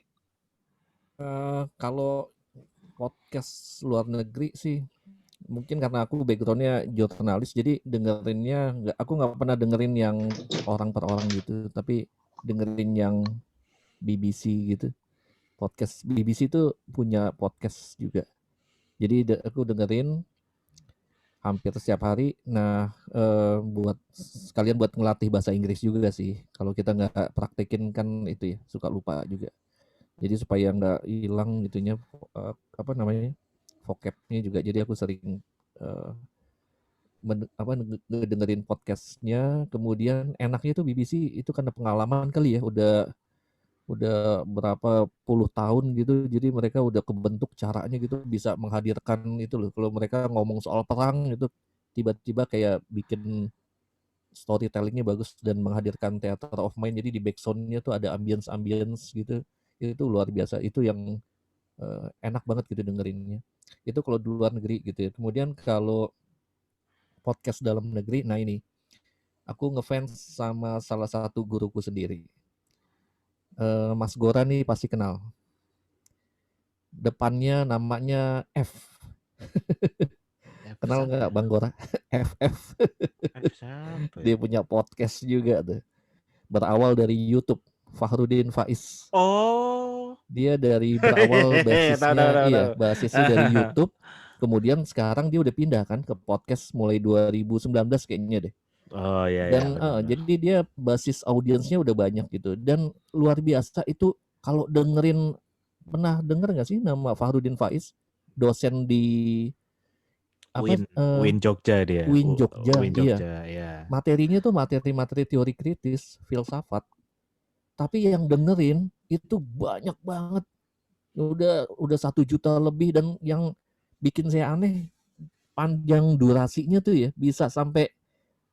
Speaker 3: Kalau podcast luar negeri sih, mungkin karena aku backgroundnya jurnalis, jadi dengerinnya aku nggak pernah dengerin yang orang per orang gitu, tapi dengerin yang BBC gitu. Podcast BBC itu punya podcast juga. Jadi aku dengerin hampir setiap hari. Nah, buat sekalian buat ngelatih bahasa Inggris juga sih. Kalau kita nggak praktekin kan itu ya suka lupa juga. Jadi supaya nggak hilang gitunya vocabnya juga. Jadi aku sering ngedengerin podcastnya, kemudian enaknya tuh BBC itu karena pengalaman kali ya, udah berapa puluh tahun gitu, jadi mereka udah kebentuk caranya gitu bisa menghadirkan itu loh. Kalau mereka ngomong soal perang itu tiba-tiba kayak bikin storytellingnya bagus dan menghadirkan theater of mind. Jadi di backsoundnya tuh ada ambience gitu. Itu luar biasa. Itu yang enak banget gitu dengerinnya. Itu kalau di luar negeri gitu ya. Kemudian kalau podcast dalam negeri, nah ini aku ngefans sama salah satu guruku sendiri. Mas Gora nih pasti kenal. Depannya namanya F. Kenal nggak Bang Gora? FF.
Speaker 1: Siapa ya?
Speaker 3: Dia punya podcast juga tuh. Berawal dari YouTube. Fahrudin Faiz.
Speaker 1: Oh.
Speaker 3: Dia dari berawal basisnya, basisnya dari YouTube. Kemudian sekarang dia udah pindah kan ke podcast mulai 2019 kayaknya deh.
Speaker 1: Oh iya.
Speaker 3: Dan jadi dia basis audiensnya udah banyak gitu. Dan luar biasa itu kalau dengerin, pernah denger nggak sih nama Fahrudin Faiz? Dosen di
Speaker 1: Win Jogja dia.
Speaker 3: Win Jogja,
Speaker 1: Win Jogja,
Speaker 3: iya. Materinya tuh materi-materi teori kritis, filsafat. Tapi yang dengerin itu banyak banget. Udah 1 juta lebih, dan yang bikin saya aneh panjang durasinya tuh ya, bisa sampai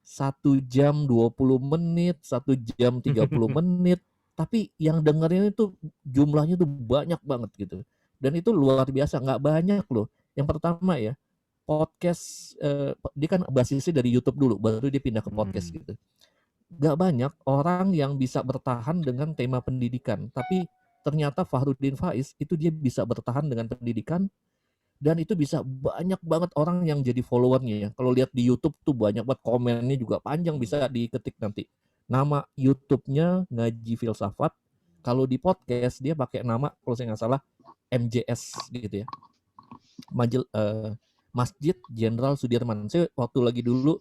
Speaker 3: 1 jam 20 menit, 1 jam 30 menit. Tapi yang dengerin itu jumlahnya tuh banyak banget gitu. Dan itu luar biasa, nggak banyak loh. Yang pertama ya, podcast dia kan basisnya dari YouTube dulu, baru dia pindah ke podcast gitu. Gak banyak orang yang bisa bertahan dengan tema pendidikan, tapi ternyata Fahrudin Faiz itu dia bisa bertahan dengan pendidikan, dan itu bisa banyak banget orang yang jadi followernya ya. Kalau lihat di YouTube tuh banyak banget, komennya juga panjang, bisa diketik nanti. Nama YouTube-nya Ngaji Filsafat. Kalau di podcast dia pakai nama, kalau saya nggak salah, MJS gitu ya. Masjid Jenderal Sudirman. Saya waktu lagi dulu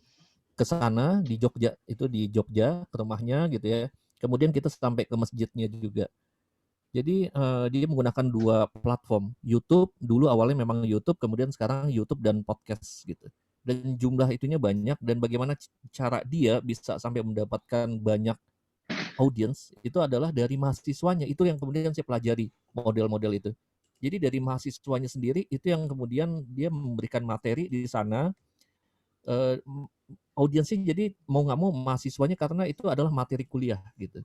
Speaker 3: ke sana di Jogja, itu di Jogja ke rumahnya gitu ya. Kemudian kita sampai ke masjidnya juga. Jadi dia menggunakan 2 platform. YouTube dulu awalnya memang YouTube, kemudian sekarang YouTube dan podcast gitu. Dan jumlah itunya banyak, dan bagaimana cara dia bisa sampai mendapatkan banyak audience itu adalah dari mahasiswanya. Itu yang kemudian saya pelajari model-model itu. Jadi dari mahasiswanya sendiri itu yang kemudian dia memberikan materi di sana. Audiensnya jadi mau nggak mau mahasiswanya, karena itu adalah materi kuliah gitu.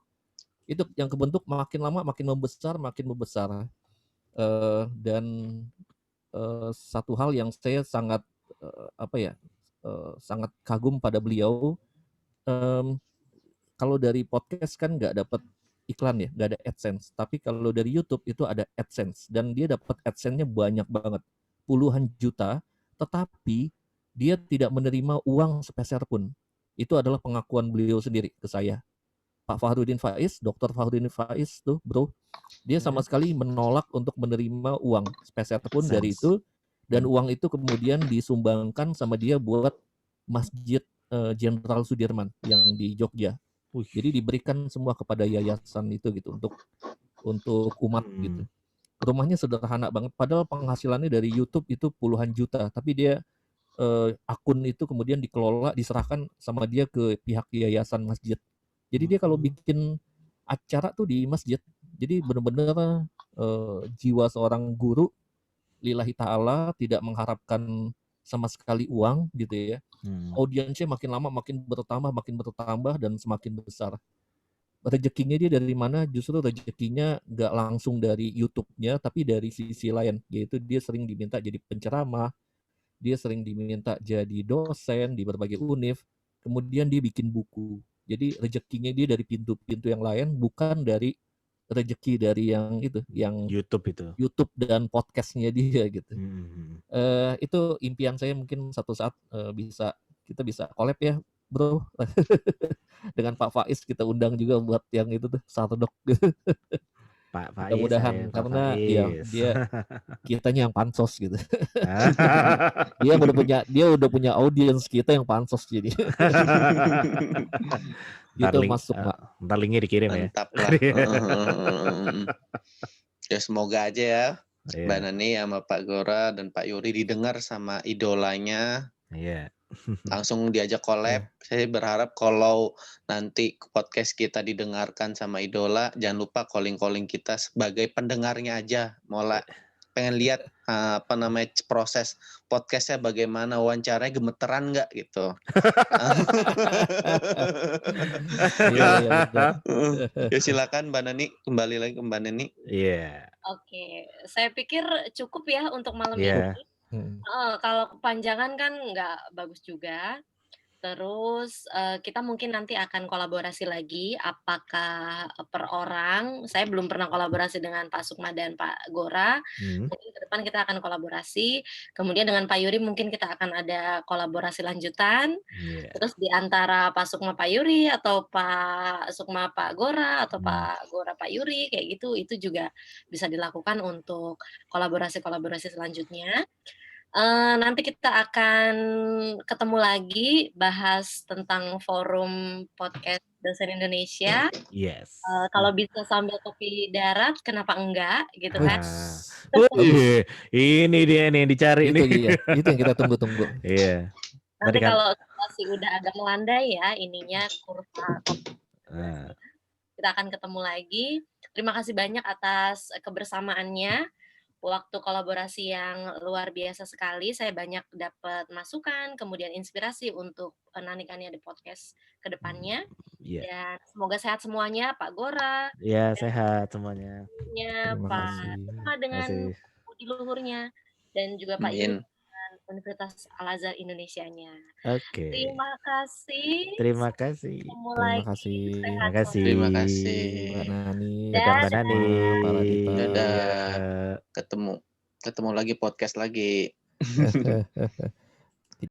Speaker 3: Itu yang kebentuk makin lama makin membesar. Dan satu hal yang saya sangat sangat kagum pada beliau, kalau dari podcast kan nggak dapat iklan ya, nggak ada AdSense. Tapi kalau dari YouTube itu ada AdSense, dan dia dapat AdSense-nya banyak banget, puluhan juta, tetapi dia tidak menerima uang sepeser pun. Itu adalah pengakuan beliau sendiri ke saya. Pak Fahrudin Faiz, Dr. Fahrudin Faiz tuh bro, dia sama sekali menolak untuk menerima uang sepeser pun dari itu, dan uang itu kemudian disumbangkan sama dia buat Masjid Jenderal Sudirman yang di Jogja. Jadi diberikan semua kepada yayasan itu gitu, untuk umat gitu. Rumahnya sederhana banget, padahal penghasilannya dari YouTube itu puluhan juta, tapi dia akun itu kemudian dikelola, diserahkan sama dia ke pihak yayasan masjid. Jadi dia kalau bikin acara tuh di masjid, jadi benar-benar jiwa seorang guru lillahi ta'ala, tidak mengharapkan sama sekali uang gitu ya. Audiensnya makin lama makin bertambah dan semakin besar. Rezekinya dia dari mana? Justru rezekinya nggak langsung dari YouTube-nya, tapi dari sisi lain, yaitu dia sering diminta jadi penceramah, dia sering diminta jadi dosen di berbagai univ, kemudian dia bikin buku. Jadi rezekinya dia dari pintu-pintu yang lain, bukan dari rezeki dari yang itu, yang YouTube dan podcastnya dia gitu. Itu impian saya, mungkin satu saat kita bisa collab ya bro. Dengan Pak Faiz kita undang juga buat yang itu tuh, Sardok.
Speaker 1: Pak Faiz,
Speaker 3: mudah-mudahan, karena ya dia kitanya yang pansos gitu. dia udah punya audiens, kita yang pansos jadi. Gitu masuk Pak.
Speaker 1: Ntar linknya dikirim.
Speaker 4: Mantap ya. Mantap lah. Ya semoga aja ya Mbak Nani sama Pak Gora dan Pak Yuri didengar sama idolanya
Speaker 1: Iya.
Speaker 4: Langsung diajak
Speaker 3: Iya.
Speaker 4: collab. Saya berharap kalau nanti podcast kita didengarkan sama idola, jangan lupa calling-calling kita sebagai pendengarnya aja. Pengen lihat proses podcastnya bagaimana, wawancaranya gemeteran nggak gitu.
Speaker 3: Iya, iya benar.
Speaker 4: Ya silakan Mbak Nani, kembali lagi ke Mbak Nani.
Speaker 1: Iya.
Speaker 2: Oke, saya pikir cukup ya untuk malam
Speaker 1: Iya.
Speaker 2: ini.
Speaker 3: Hmm.
Speaker 2: Kalau kepanjangan kan nggak bagus juga. Terus kita mungkin nanti akan kolaborasi lagi, apakah per orang, saya belum pernah kolaborasi dengan Pak Sukma dan Pak Gora, mungkin ke depan kita akan kolaborasi, kemudian dengan Pak Yuri mungkin kita akan ada kolaborasi lanjutan,
Speaker 1: Iya.
Speaker 2: terus di antara Pak Sukma Pak Yuri, atau Pak Sukma Pak Gora, atau Pak Gora Pak Yuri, kayak gitu, itu juga bisa dilakukan untuk kolaborasi-kolaborasi selanjutnya. Nanti kita akan ketemu lagi bahas tentang forum podcast dosen Indonesia.
Speaker 1: Yes.
Speaker 2: Kalau bisa sambil kopi darat, kenapa enggak, gitu kan?
Speaker 1: Nah, wih, ini dia nih dicari
Speaker 3: Itu
Speaker 1: nih.
Speaker 3: dia, itu yang kita tunggu-tunggu.
Speaker 1: Iya.
Speaker 2: Nanti
Speaker 1: Tadi kan
Speaker 2: kalau situasi udah agak melandai ya, ininya kurva kopi. Kita akan ketemu lagi. Terima kasih banyak atas kebersamaannya. Waktu kolaborasi yang luar biasa sekali. Saya banyak dapat masukan, kemudian inspirasi untuk Nanikania di podcast ke depannya.
Speaker 1: Iya.
Speaker 2: Dan semoga sehat semuanya, Pak Gora.
Speaker 1: Iya, sehat semuanya.
Speaker 3: Terima
Speaker 2: Pak
Speaker 3: kasih.
Speaker 2: Sukma dengan budi luhurnya, dan juga Pak Yuri dengan Universitas Al-Azhar Indonesianya.
Speaker 1: Oke.
Speaker 2: Terima kasih.
Speaker 1: Terima kasih.
Speaker 2: Ketemu
Speaker 3: Terima
Speaker 2: lagi.
Speaker 3: kasih.
Speaker 1: Terima kasih.
Speaker 4: Terima kasih.
Speaker 3: Mbak Nani.
Speaker 1: Dadah Mbak Nani.
Speaker 3: Pak Radita.
Speaker 4: Dadah. Ketemu lagi podcast lagi.